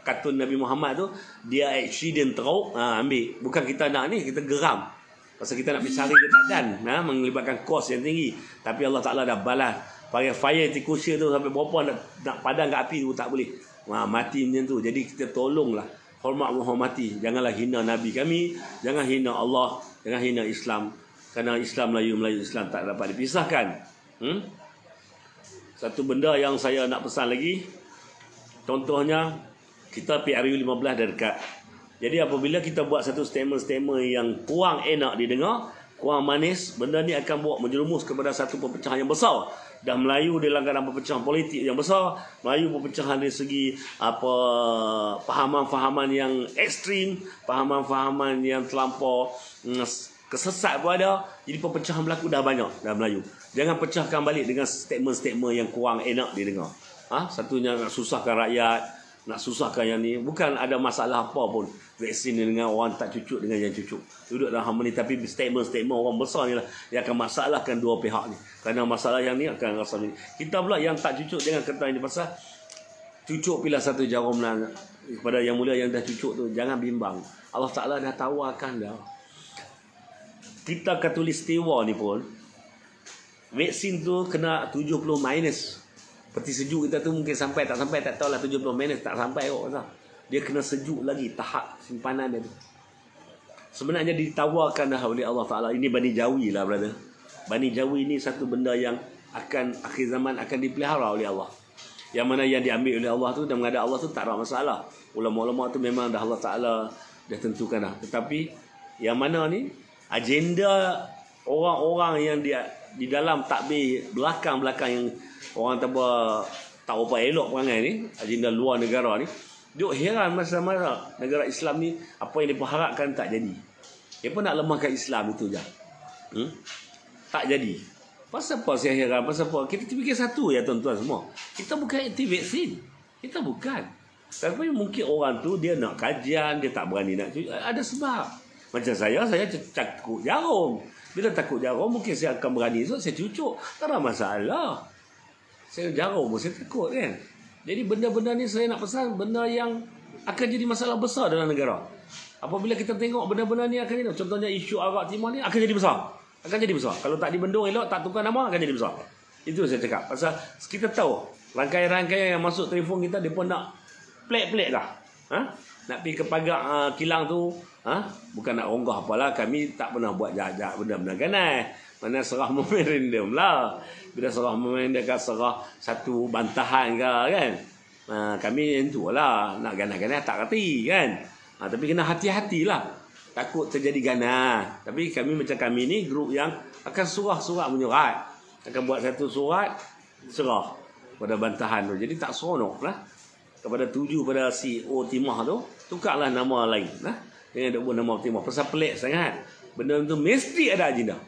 kartun Nabi Muhammad tu, dia accident teruk, ambil. Bukan kita nak ni, kita geram. Pasal kita nak pergi cari dia tak dan, melibatkan kos yang tinggi. Tapi Allah Ta'ala dah balas. Pakai fire extinguisher tu sampai berapa nak padam kat api tu tak boleh. Mati macam tu. Jadi kita tolonglah hormat menghormati. Janganlah hina Nabi kami, jangan hina Allah, jangan hina Islam. Kerana Islam Melayu Islam tak dapat dipisahkan. Satu benda yang saya nak pesan lagi, contohnya kita PRU 15 dah dekat. Jadi apabila kita buat satu statement-statement yang kurang enak didengar, kurang manis, benda ni akan bawa menjerumus kepada satu perpecahan yang besar. Dan Melayu dalam keadaan perpecahan politik yang besar, Melayu perpecahan dari segi fahaman-fahaman yang ekstrim, fahaman-fahaman yang terlampau kesesat pun ada. Jadi perpecahan berlaku dah banyak dalam Melayu. Jangan pecahkan balik dengan statement-statement yang kurang enak didengar. Satunya nak susahkan rakyat, nak susahkan yang ni. Bukan ada masalah apa pun vaksin dengan orang tak cucuk dengan yang cucuk. Duduk dalam harmoni. Tapi statement-statement orang besar ni lah yang akan masalahkan dua pihak ni. Kerana masalah yang ni akan rasa ni. Kita pula yang tak cucuk jangan kata ini pasal cucuk pilih satu jarum lah. Kepada yang mula yang dah cucuk tu, jangan bimbang. Allah Ta'ala dah tawarkan dah. Kita Khatulistiwa ni pun, vaksin tu kena 70 minus. Peti sejuk kita tu mungkin sampai tak tahulah 70 minus tak sampai kok. Dia kena sejuk lagi tahap simpanan dia tu. Sebenarnya ditawarkan dah oleh Allah Ta'ala. Ini Bani Jawi lah brother. Bani Jawi ni satu benda yang akan akhir zaman akan dipelihara oleh Allah. Yang mana yang diambil oleh Allah tu dan menghadap Allah tu tak ada masalah. Ulama-ulama tu memang dah Allah Ta'ala dah tentukan dah. Tetapi yang mana ni agenda orang-orang yang di dalam takbir belakang-belakang yang orang tak apa elok perangai ni, agenda luar negara ni, duk heran masa-masa negara Islam ni apa yang diperharapkan tak jadi. Dia pun nak lemahkan Islam itu je. Tak jadi. Pasal apa saya heran? Pasal apa? Kita fikir satu ya tuan-tuan semua. Kita bukan anti vaksin. Kita bukan. Tapi mungkin orang tu dia nak kajian, dia tak berani nak cuci. Ada sebab. Macam saya takut jarum. Bila takut jarum, mungkin saya akan berani. So, saya cucuk. Tak ada masalah. Saya jarum pun saya takut kan. Jadi benda-benda ni saya nak pesan, benda yang akan jadi masalah besar dalam negara. Apabila kita tengok benda-benda ni akan jadi, contohnya isu Arab Timur ni akan jadi besar. Akan jadi besar. Kalau tak dibendung elok, tak tukar nama, akan jadi besar. Itu saya cakap. Pasal kita tahu, rangkaian-rangkaian yang masuk telefon kita, dia pun nak pelik-pelik dah. Nak pergi ke pagar kilang tu, bukan nak ronggah apalah. Kami tak pernah buat jahat-jahat benda-benda ganai. Mana serah memorandum lah. Bila serah memorandum kan serah satu bantahan ke kan. Kami yang tu lah. Nak ganai-ganai tak reti kan. Tapi kena hati-hatilah. Takut terjadi ganai. Tapi kami macam kami ni grup yang akan surat-surat menyurat. Akan buat satu surat serah pada bantahan tu. Jadi tak seronok lah. kepada tuju pada CEO Timah tu, tukarlah nama lain. Jangan duk buat nama Timah. Pasal pelik sangat. Benda tu mesti ada agenda.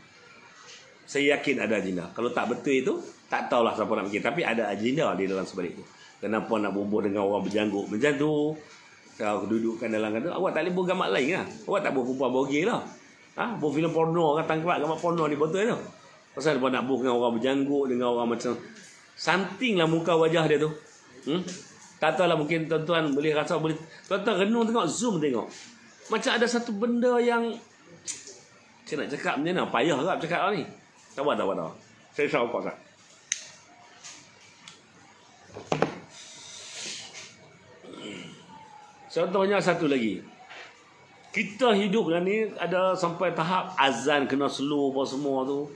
Saya yakin ada agenda. Kalau tak betul itu, tak tahulah siapa nak fikir. Tapi ada agenda di dalam sebalik itu. Kenapa nak berbual dengan orang berjanggut macam tu? Kalau kedudukan dalam kata, awak tak boleh buat gambar lain lah. Awak tak boleh perempuan bogey lah. Buat filem porno kan, tangkap gambar porno ni betul tu. Pasal dia nak buat dengan orang berjanggut, dengan orang macam santing lah muka wajah dia tu. Tak tahulah, mungkin tuan-tuan boleh rasa, boleh tuan-tuan renung tengok, zoom tengok. Macam ada satu benda yang saya nak cakap macam mana, payah agak cakap ni. Tak apa. Saya insya Allah. Contohnya satu lagi. Kita hidup ni ada sampai tahap azan kena slow apa semua tu.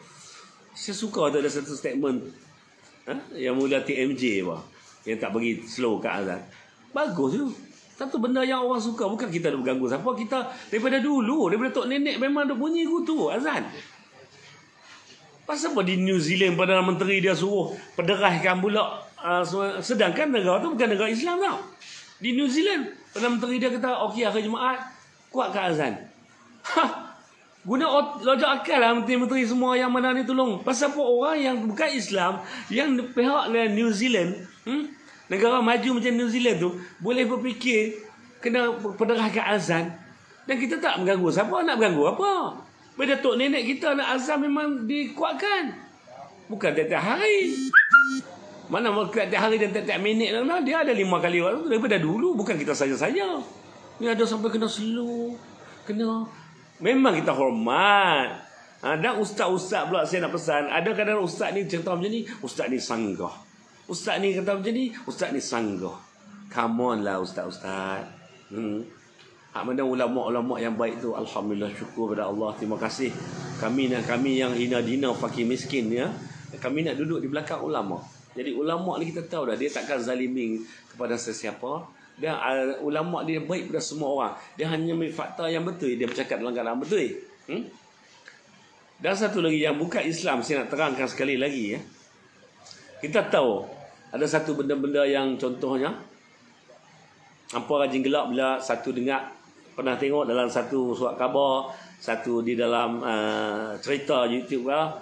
Saya suka tu ada satu statement yang mula TMJ apa, yang tak bagi slow kat azan. Bagus tu. Satu benda yang orang suka. Bukan kita nak berganggu siapa. Kita daripada dulu, daripada tok nenek memang ada bunyi tu azan. Pasal apa di New Zealand Perdana Menteri dia suruh pederahkan pula, sedangkan negara tu bukan negara Islam tau. Di New Zealand Perdana Menteri dia kata okey hari Jumaat kuatkan azan. Guna logik akal lah menteri-menteri semua yang mana ni tolong. Pasal apa orang yang bukan Islam, yang pihak New Zealand, negara maju macam New Zealand tu, boleh berfikir kena pederahkan azan, dan kita tak mengganggu siapa. Nak berganggu apa? Beda tok nenek kita nak azan memang dikuatkan. Bukan tiap-tiap hari. Mana tiap-tiap hari dan tiap-tiap minit lah. Dia ada 5 kali waktu daripada dulu. Bukan kita saja-saja. Ni ada sampai kena slow. Kena. Memang kita hormat. Dan ustaz-ustaz pula saya nak pesan. Ada kadang ustaz ni cerita macam ni. Ustaz ni sanggah. Ustaz ni kata macam ni. Ustaz ni sanggah. Come on lah ustaz-ustaz. Hak mana ulama-ulama yang baik tu, alhamdulillah, syukur pada Allah, terima kasih. Kami yang hina-dina fakir miskin ya, kami nak duduk di belakang ulama. Jadi ulama ni kita tahu dah dia takkan zalimin kepada sesiapa. Dia ulama dia baik pada semua orang. Dia hanya ambil fakta yang betul, dia bercakap dalam keadaan betul. Dan satu lagi yang bukan Islam, saya nak terangkan sekali lagi ya. Kita tahu ada satu benda-benda yang contohnya hampa rajin gelap bila satu dengar, pernah tengok dalam satu surat khabar, satu di dalam cerita YouTube lah,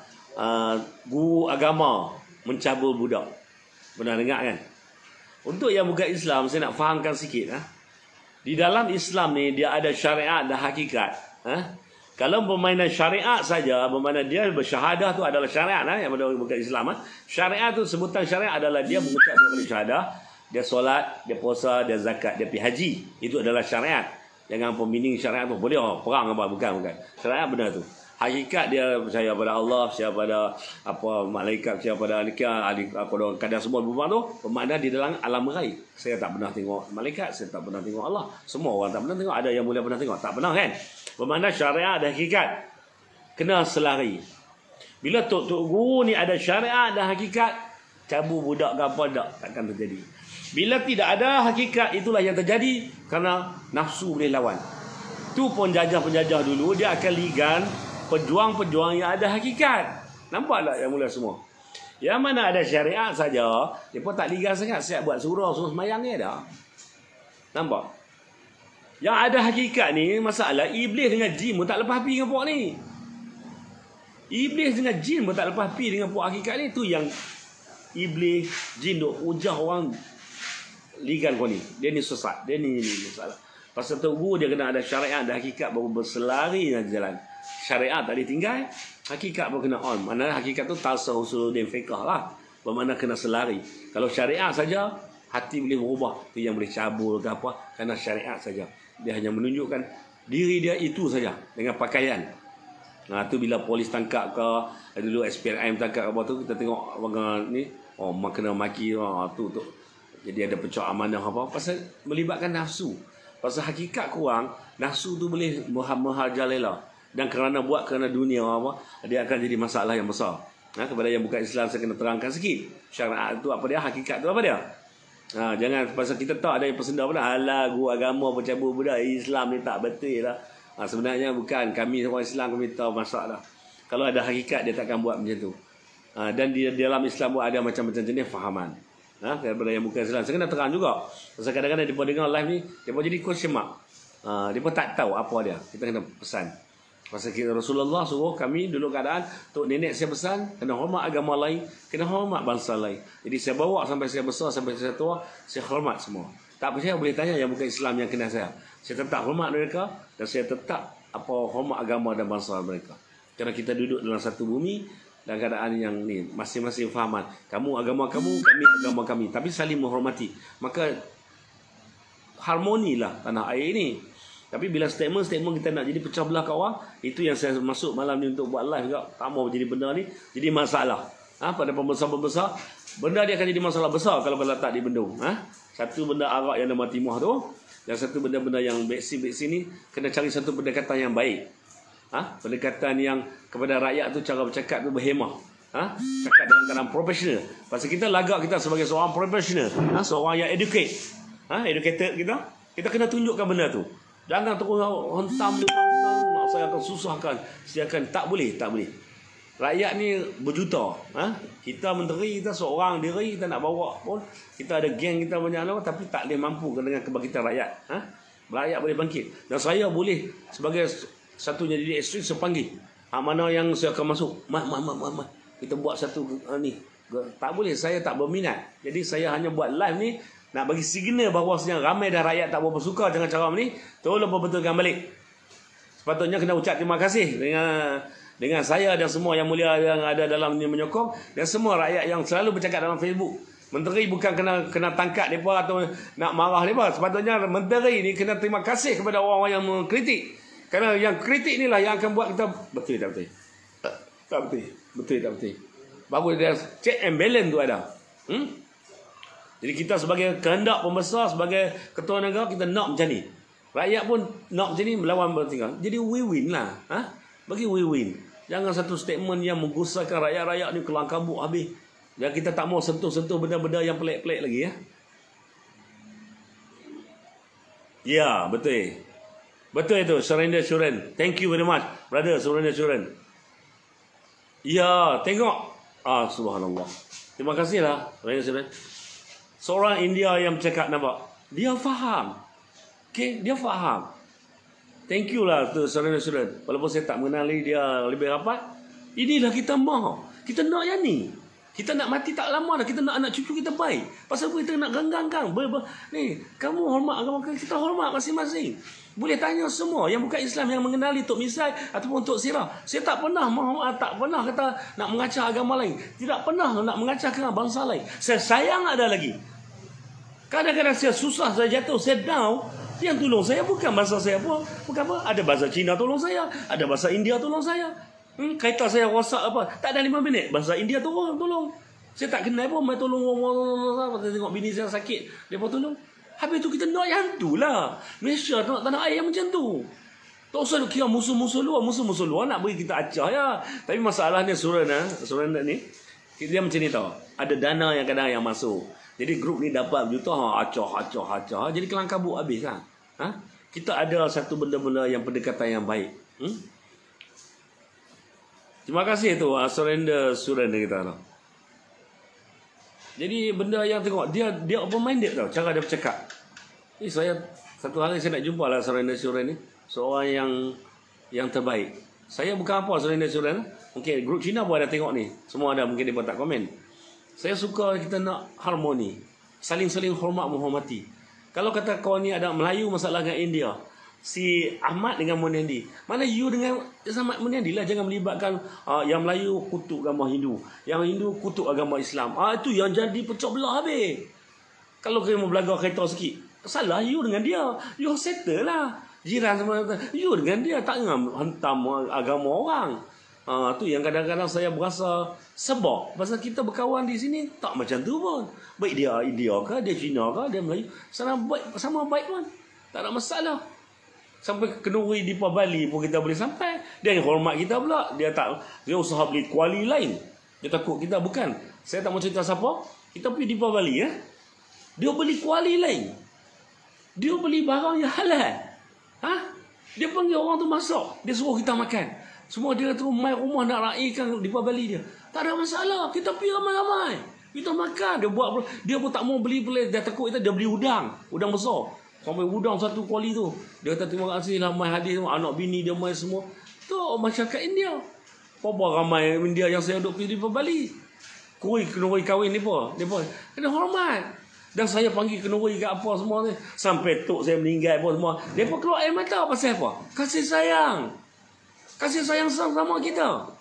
guru agama mencabul budak. Pernah dengar kan? Untuk yang bukan Islam, saya nak fahamkan sikit. Di dalam Islam ni dia ada syariat dan hakikat. Kalau bermainan syariat saja, bermakna dia bersyahadah tu adalah syariat yang bukan Islam. Syariat tu, sebutan syariat adalah dia mengucap 2 kali syahadah, dia solat, dia puasa, dia zakat, dia pergi haji. Itu adalah syariat. Jangan pemining syariat tu boleh perang apa, bukan. Syariat benar tu. Hakikat dia percaya pada Allah, percaya pada malaikat, percaya pada pada kadar semua bermakna tu, bermakna di dalam alam ghaib. Saya tak pernah tengok malaikat, saya tak pernah tengok Allah. Semua orang tak pernah tengok, ada yang boleh pernah tengok, tak pernah kan? Bermakna syariat dan hakikat kena selari. Bila tok guru ni ada syariat dan hakikat, cabut budak ke apa tak, takkan terjadi. Bila tidak ada hakikat, itulah yang terjadi kerana nafsu boleh lawan. Tu pun penjajah dulu dia akan ligan pejuang-pejuang yang ada hakikat. Nampak tak yang mula semua? Yang mana ada syariat saja, dia pun tak ligan sangat, siap buat surau semayang dia dah. Nampak? Yang ada hakikat ni masalah iblis dengan jin pun tak lepas pi dengan puak ni. Iblis dengan jin pun tak lepas pi dengan puak hakikat ni. Tu yang iblis, jin duk ujah orang ligan kau ni. Dia ni sesat. Dia ni masalah. Pasal tu guru dia kena ada syariat dan hakikat baru berselari dengan jalan. Syariat tak ditinggal, hakikat pun kena on. Mana hakikat tu tasawuf usuluddin fiqh lah. Bermakna kena selari. Kalau syariat saja, hati boleh berubah. Tu yang boleh cabul ke apa, kerana syariat saja. Dia hanya menunjukkan diri dia itu saja dengan pakaian. Tu bila polis tangkap ke, dulu SPRM tangkap apa tu, kita tengok orang ni, kena maki tu. Jadi ada pecah amanah apa, pasal melibatkan nafsu. Pasal hakikat kurang, nafsu tu boleh merajalela. Dan kerana dunia apa, dia akan jadi masalah yang besar. Kepada yang bukan Islam saya kena terangkan sikit. Syariat tu apa dia, hakikat tu apa dia. Jangan pasal kita tak ada yang persenda pun alah guru agama pencabut budak Islam ni tak betul lah. Sebenarnya bukan, kami orang Islam kami tahu masalah. Kalau ada hakikat dia takkan buat macam tu. Dan di dalam Islam pun ada macam-macam jenis fahaman. daripada yang bukan Islam. Saya kena terang juga. Pasal kadang-kadang dia dengar live ni, dia jadi question mark. Dia tak tahu apa dia. Kita kena pesan. Pasal Rasulullah suruh kami dulu keadaan tok nenek saya pesan kena hormat agama lain, kena hormat bangsa lain. Jadi saya bawa sampai saya besar, sampai saya tua, saya hormat semua. Tak percaya boleh tanya yang bukan Islam yang kenal saya. Saya tetap hormat mereka dan saya tetap hormat agama dan bangsa mereka. Kerana kita duduk dalam satu bumi dalam keadaan yang ni masing-masing fahaman. Kamu agama kamu, kami agama kami, tapi saling menghormati. Maka harmonilah tanah air ini. Tapi bila statement kita nak jadi pecah belah kat orang, itu yang saya masuk malam ni untuk buat live juga. Tak mau jadi benda ni jadi masalah. Pada pembesar-pembesar, benda dia akan jadi masalah besar kalau letak di bendung. Satu benda arak yang nama timah tu, dan satu benda-benda yang beksi-beksi ni kena cari satu pendekatan yang baik. Pendekatan yang kepada rakyat tu cara bercakap tu berhemah. Cakap dalam keadaan profesional. Pasal kita lagak kita sebagai seorang profesional, seorang yang educated kita kena tunjukkan benda tu. Jangan terus hentam saya akan susahkan, tak boleh. Rakyat ni berjuta. Kita menteri, kita seorang diri, kita nak bawa pun kita ada geng kita banyak orang, tapi tak boleh mampu dengan kebangkitan rakyat. Rakyat boleh bangkit. Dan saya boleh sebagai satunya jadi ekstrim, saya panggil. Mana yang saya akan masuk? Kita buat satu ni. Tak boleh, saya tak berminat. Jadi saya hanya buat live ni nak bagi signal bahawasanya ramai dah rakyat tak bersuka dengan cara ni. Tolong perbetulkan balik. Sepatutnya kena ucap terima kasih dengan saya dan semua yang mulia yang ada dalam ni menyokong, dan semua rakyat yang selalu bercakap dalam Facebook. Menteri bukan kena tangkap mereka atau nak marah mereka. Sepatutnya menteri ni kena terima kasih kepada orang-orang yang mengkritik. Kerana yang kritik inilah yang akan buat kita betul tak betul. Tak betul. Betul tak betul. Bagus dia check and balance tu ada. Jadi kita sebagai kehendak pembesar, sebagai ketua negara, kita nak macam ni. Rakyat pun nak macam ni, melawan bertingkah. Jadi win-win lah. Bagi win-win. Jangan satu statement yang menggusarkan rakyat-rakyat ni kelang kabut habis. Dan kita tak mau sentuh-sentuh benda-benda yang pelik-pelik lagi. Ya, betul. Betul itu, Surrender Shuren. Thank you very much, brother Surrender Shuren. Ya, tengok. Subhanallah. Terima kasih lah, Surrender Shuren. Seorang India yang bercakap, nampak? Dia faham. Okay, dia faham. Thank you lah tu Surrender Shuren. Walaupun saya tak mengenali dia lebih rapat. Inilah kita mahu. Kita nak yang ni. Kita nak mati tak lama dah. Kita nak anak cucu kita baik. Pasal apa kita nak ganggang-gang. Ni, kamu hormat agama kita, hormat masing-masing. Boleh tanya semua yang bukan Islam yang mengenali Tok Misai ataupun Tok Sirah. Saya tak pernah kata nak mengacah agama lain. Tidak pernah nak mengacahkan bangsa lain. Saya sayang ada lagi. Kadang-kadang saya susah, saya jatuh, saya down. Yang tolong saya bukan bahasa saya pun. Bukan apa. Ada bahasa Cina tolong saya. Ada bahasa India tolong saya. Kaitan saya WhatsApp apa. Tak ada 5 minit. Bahasa India tolong. Saya tak kenal pun. Saya tolong. Saya tengok bini saya sakit. Dia pun tolong. Habis tu kita nak yang tu lah. Malaysia nak tanah air yang macam tu. Tak usah kira musuh-musuh luar. Musuh-musuh luar nak bagi kita acah ya. Tapi masalahnya Surrender ni. Dia macam ni tau. Ada dana yang kadang yang masuk. Jadi grup ni dapat juta acah. Jadi kelang kabut habis kan. Kita ada satu benda-benda yang pendekatan yang baik. Terima kasih tu Surrender kita tau. Jadi benda yang tengok dia open minded tau cara dia bercakap. Saya satu hari saya nak jumpa lah Surrender Shuren ni, seorang yang terbaik. Saya bukan apa Surrender Shuren. Mungkin grup Cina pun ada tengok ni. Semua ada, mungkin dia pun tak komen. Saya suka kita nak harmoni. Saling-saling hormat menghormati. Kalau kata kau ni ada Melayu masalah dengan India, si Ahmad dengan Munyadi, mana you dengan sama Munyadi lah. Jangan melibatkan yang Melayu kutuk agama Hindu, yang Hindu kutuk agama Islam. Itu yang jadi pecah belah habis. Kalau kau mau belajar kaitan sikit, salah you dengan dia. You settle lah. Jiran semua you dengan dia, tak hentam agama orang. Tu yang kadang-kadang saya berasa sebab pasal kita berkawan di sini tak macam tu pun. Baik dia India ke, dia Cina ke, dia Melayu, sama baik pun. Tak ada masalah. Sampai kenduri di Bali pun kita boleh sampai. Dia yang hormat kita pula. Dia usaha beli kuali lain. Dia takut kita bukan. Saya tak mau cerita siapa. Kita pergi di Bali Dia beli kuali lain. Dia beli barang yang halal. Dia panggil orang tu masak. Dia suruh kita makan. Semua dia tu main rumah nak raikan di Bali dia. Tak ada masalah. Kita pergi ramai-ramai. Kita makan. Dia pun tak mau beli. Dia takut kita, dia beli udang. Udang besar. Sampai udang satu kuali tu. Dia kata terima kasih lah mai hadir. Anak bini dia mai semua. Tu masyarakat India. Berapa ramai India yang saya duduk di Bali. Kenuri kahwin ni pun. Dia pun kena hormat. Dan saya panggil kenuri kat apa semua ni. Sampai tok saya meninggal pun semua. Dia pun keluar air mata pasal apa? Kasih sayang. Kasih sayang sama kita.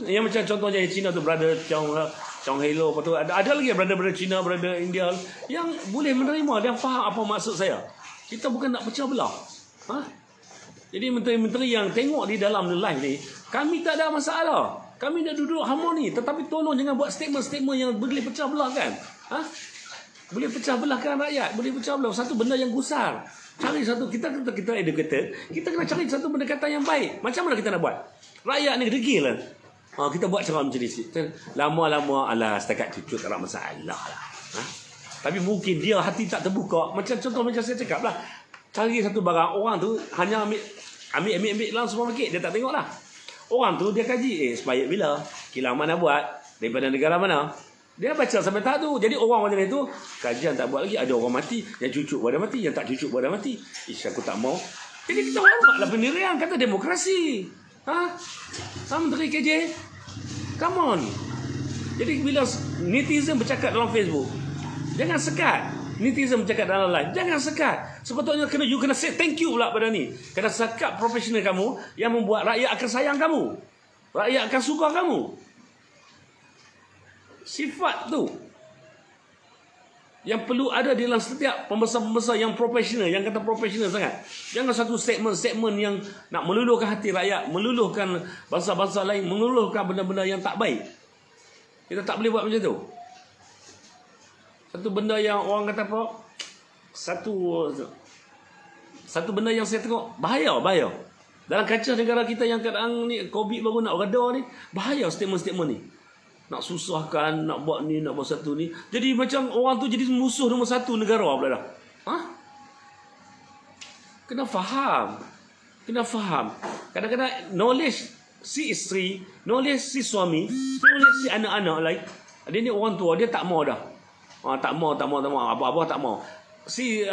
Yang macam contohnya Cina tu, brother Chong Hello. Lepas tu ada lagi brother Cina, brother India yang boleh menerima dan faham apa maksud saya. Kita bukan nak pecah belah. Jadi menteri-menteri yang tengok di dalam live ni, kami tak ada masalah. Kami dah duduk harmoni. Tetapi tolong jangan buat statement-statement yang boleh pecah belah kan. Boleh pecah belahkan rakyat, boleh pecah belah satu benda yang gusar. Cari satu, kita educated, kita kena cari satu pendekatan yang baik. Macam mana kita nak buat? Rakyat ni degil lah. Kita buat cara macam ni sikit. Lama-lama alah setakat cucut tak ada masalah lah. Tapi mungkin dia hati tak terbuka. Macam contoh macam saya cakap lah. Cari satu barang, orang tu hanya ambil dalam supermarket, dia tak tengok lah. Orang tu dia kaji, expired bila, kilang mana buat, daripada negara mana. Dia baca sampai tahap tu. Jadi orang macam itu, kajian tak buat lagi. Ada orang mati, yang cucuk pun dah mati, yang tak cucuk pun dah mati. Aku tak mau. Jadi kita hormatlah pendirian, kata demokrasi. Menteri KJ, come on. Jadi bila netizen bercakap dalam Facebook, jangan sekat. Netizen bercakap dalam live, jangan sekat. Sepatutnya you kena say thank you pula pada ni. Kena sekat profesional kamu yang membuat rakyat akan sayang kamu. Rakyat akan suka kamu. Sifat tu yang perlu ada di dalam setiap pembesar-pembesar yang profesional, yang kata profesional sangat. Jangan satu statement-statement yang nak meluluhkan hati rakyat, meluluhkan bangsa-bangsa lain, meluluhkan benda-benda yang tak baik. Kita tak boleh buat macam tu. Satu benda yang orang kata apa? Satu benda yang saya tengok bahaya. Dalam kancah negara kita yang kadang ni COVID baru nak reda ni, bahaya statement-statement ni. Nak susahkan, nak buat ni, nak buat satu ni. Jadi macam orang tu jadi musuh nombor satu negara pula dah. Kena faham. Kadang-kadang knowledge si isteri, knowledge si suami, knowledge si anak-anak lain. Dia ni orang tua, dia tak mau dah. Tak mau. Apa-apa tak mau. Si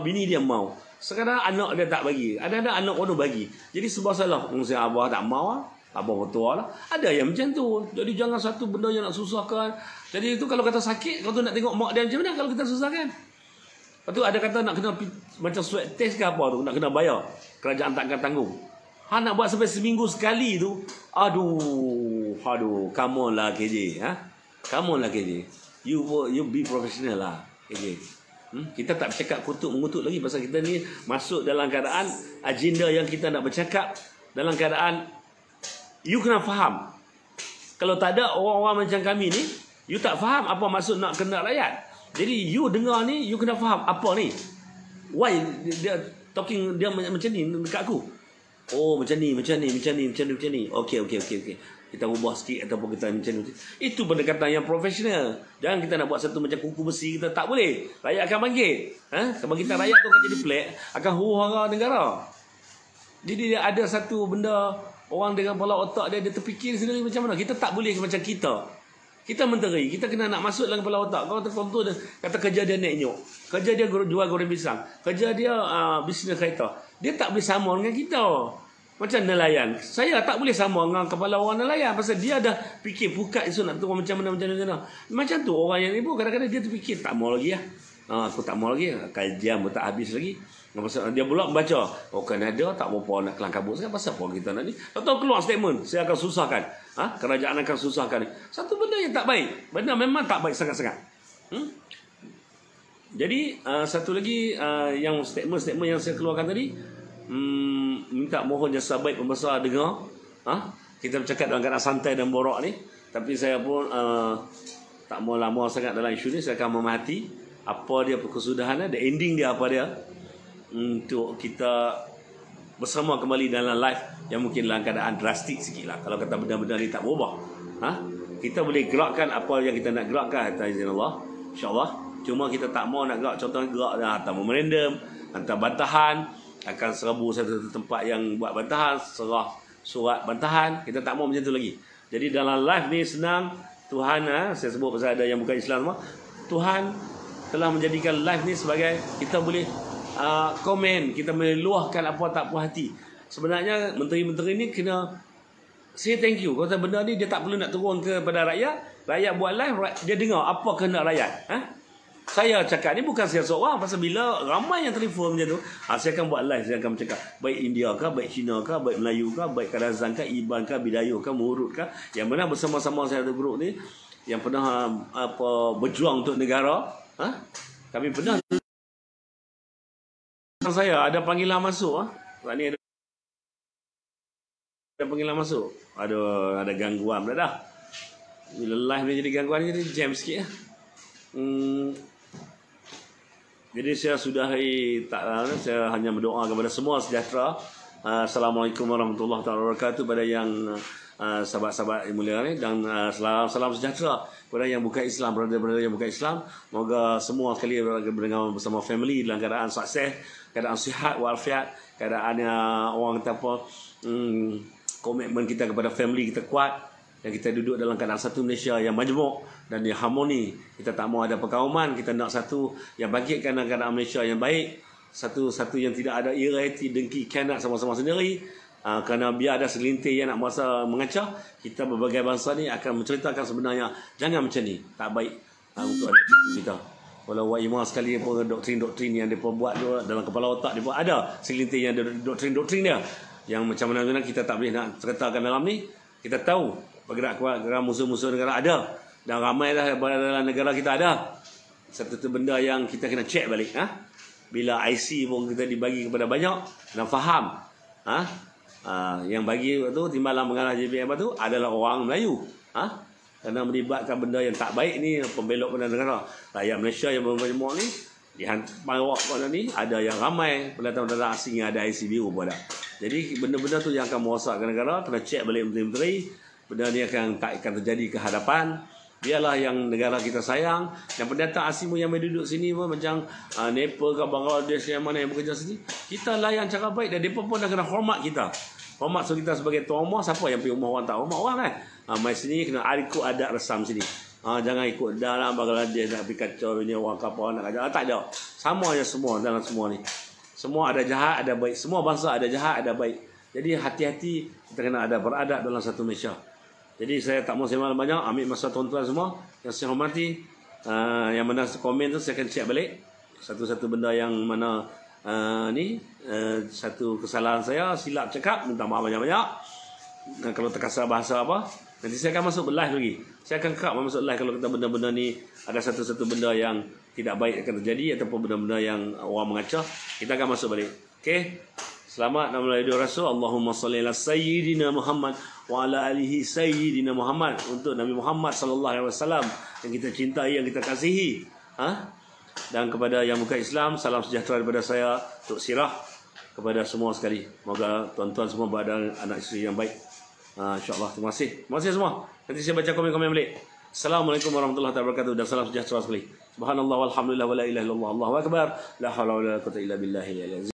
bini dia mau. Sekarang anak dia tak bagi. Ada anak orang bagi. Jadi sebab salah. Si abah tak mau. Abang betul lah. Ada yang macam tu. Jadi jangan satu benda yang nak susahkan. Jadi itu kalau kata sakit, kalau tu nak tengok mak dia macam mana kalau kita susahkan. Lepas tu ada kata nak kena macam swab test ke apa tu, nak kena bayar. Kerajaan takkan tanggung. Nak buat sampai seminggu sekali tu. Aduh, come on lah KJ. Come on lah KJ. You be professional lah KJ. Kita tak bercakap kutuk-mengutuk lagi pasal kita ni masuk dalam keadaan agenda yang kita nak bercakap dalam keadaan you kena faham. Kalau tak ada orang-orang macam kami ni, you tak faham apa maksud nak kena rakyat. Jadi you dengar ni, you kena faham apa ni. Why dia talking dia macam ni dekat aku. Oh macam ni. Okey. Kita ubah sikit ataupun kita macam ni. Itu pendekatan yang profesional. Jangan kita nak buat satu macam kuku besi, kita tak boleh. Rakyat akan bangkit. Kebangkitan rakyat tu akan jadi pelik, akan huru-hara negara. Jadi dia ada satu benda. Orang dengan kepala otak dia terfikir sendiri macam mana. Kita tak boleh macam kita. Kita menteri, kita kena nak masuk dalam kepala otak. Kalau contoh dia kata kerja dia naik nyok, kerja dia jual goreng pisang, kerja dia bisnes kereta, dia tak boleh sama dengan kita. Macam nelayan, saya tak boleh sama dengan kepala orang nelayan pasal dia dah fikir pukat esok nak turun macam mana. Macam tu orang yang ibu kadang-kadang dia terfikir tak mau lagi lah. Aku tak mau lagi, kajian pun tak habis lagi. Dia pula membaca, Kanada tak mau nak kelang kabut sekarang, pasal apa kita nak ni. Atau keluar statement, saya akan susahkan. Kerajaan akan susahkan. Satu benda yang tak baik. Benda memang tak baik sangat-sangat. Jadi satu lagi yang statement-statement yang saya keluarkan tadi, minta mohon jasa baik pembesar dengar. Kita bercakap dalam keadaan santai dan borak ni. Tapi saya pun tak mau lama sangat dalam isu ni. Saya akan memahati apa dia kesudahan dia, ending dia apa dia, untuk kita bersama kembali dalam live yang mungkin dalam keadaan drastik sikit lah. Kalau kata benda-benda ni tak berubah, kita boleh gerakkan apa yang kita nak gerakkan atas izin Allah, insyaAllah. Cuma kita tak mau nak gerak, contohnya gerak hantar memorandum, hantar bantahan, akan serbu satu tempat yang buat bantahan, serah surat bantahan. Kita tak mau macam tu lagi. Jadi dalam live ni senang, Tuhan, saya sebut pasal ada yang bukan Islam semua, Tuhan telah menjadikan live ni sebagai kita boleh komen, kita boleh luahkan apa tak puas hati. Sebenarnya menteri-menteri ni kena say thank you. Kalau benda ni dia tak perlu nak turun kepada rakyat. Rakyat buat live, dia dengar apa kehendak rakyat. Saya cakap ni bukan saya seorang. Pasal bila ramai yang telefon macam tu, saya akan buat live, saya akan bercakap. Baik India ke, baik Cina ke, baik Melayu ke, baik Kadazan ke, Iban ke, Bidayuh ke, Murut ke, yang mana bersama-sama saya ada grup ni, yang pernah berjuang untuk negara. Kami pernah saya ada panggilan masuk. Ni ada panggilan masuk. Ada gangguan dah. Bila live ni jadi gangguan, jadi jam sikit. Jadi saya sudahi, saya hanya berdoa kepada semua sejahtera. Assalamualaikum warahmatullahi wabarakatuh pada yang sahabat-sahabat yang mulia ni, dan salam sejahtera kepada yang bukan Islam, brother-brother yang bukan Islam. Moga semua sekali bersama family dalam keadaan sukses, keadaan sihat walafiat, keadaan orang kata apa, komitmen kita kepada family kita kuat, dan kita duduk dalam keadaan satu Malaysia yang majmuk dan yang harmoni. Kita tak mau ada perkauman, kita nak satu yang bangkitkan keadaan Malaysia yang baik, satu yang tidak ada ira hati, dengki, kanat sama-sama sendiri. Kerana biar ada segelintir yang nak merasa mengacau, kita berbagai bangsa ni akan menceritakan sebenarnya jangan macam ni, tak baik untuk anak cucu kita. Walau Imam sekali pun doktrin-doktrin yang dia buat dalam kepala otak dia pun ada segelintir yang ada doktrin-doktrin dia, yang macam mana kita tak boleh nak ceritakan dalam ni. Kita tahu pergerakan musuh-musuh negara ada, dan ramai dah dalam negara kita ada. Satu benda yang kita kena check balik. Bila IC pun kita dibagi kepada banyak, dan faham. Yang bagi tu timbalan mengarah JPM tu adalah orang Melayu. Kerana melibatkan benda yang tak baik ni, pembelok pada negara. Rakyat Malaysia yang bermajmuk ni, dihantar pada ni, ada yang ramai pendatang-pendatang asing yang ada IC biru pun ada. Jadi benda-benda tu yang akan merosakkan negara, kena cek balik menteri-menteri. Benda ni tak akan terjadi ke hadapan. Biarlah yang negara kita sayang, yang pendatang asing yang duduk sini pun macam Nepal ke Bangladesh yang mana yang bekerja sini, kita layan cara baik, dan mereka pun dah kena hormat kita. Hormat kita sebagai tuan rumah. Siapa yang pergi rumah orang tak hormat orang kan? Mai sini kena ikut adat resam sini. Jangan ikut dalam Bangladesh nak pergi kacau ini orang kapal nak kacau. Tak ada. Sama je semua dalam semua ni. Semua ada jahat, ada baik. Semua bangsa ada jahat, ada baik. Jadi hati-hati, kita kena ada beradab dalam satu Malaysia. Jadi saya tak mau sembang banyak, ambil masa tuan-tuan semua yang saya hormati. Yang mana komen tu saya akan cek balik satu-satu benda yang mana satu kesalahan saya, silap cakap, minta maaf banyak-banyak. Kalau terkasar bahasa apa, nanti saya akan masuk live lagi. Saya akan kerap masuk live kalau kita benda-benda ni ada satu-satu benda yang tidak baik akan terjadi, ataupun benda-benda yang orang mengacau, kita akan masuk balik. Okey. Selamat nama Nabi Rasul. Allahumma salli ala sayyidina Muhammad wa ala alihi sayyidina Muhammad. Untuk Nabi Muhammad sallallahu alaihi wasallam yang kita cintai, yang kita kasihi. Dan kepada yang bukan Islam, salam sejahtera daripada saya, Tok Sirah, kepada semua sekali. Moga tuan-tuan semua berada anak isteri yang baik. InsyaAllah. Terima kasih. Terima kasih semua. Nanti saya baca komen-komen balik. Assalamualaikum warahmatullahi wabarakatuh, dan salam sejahtera sekali. Subhanallah walhamdulillah wa la ilaha illallah. Allahu akbar. La haula wa la quwwata illa billahi.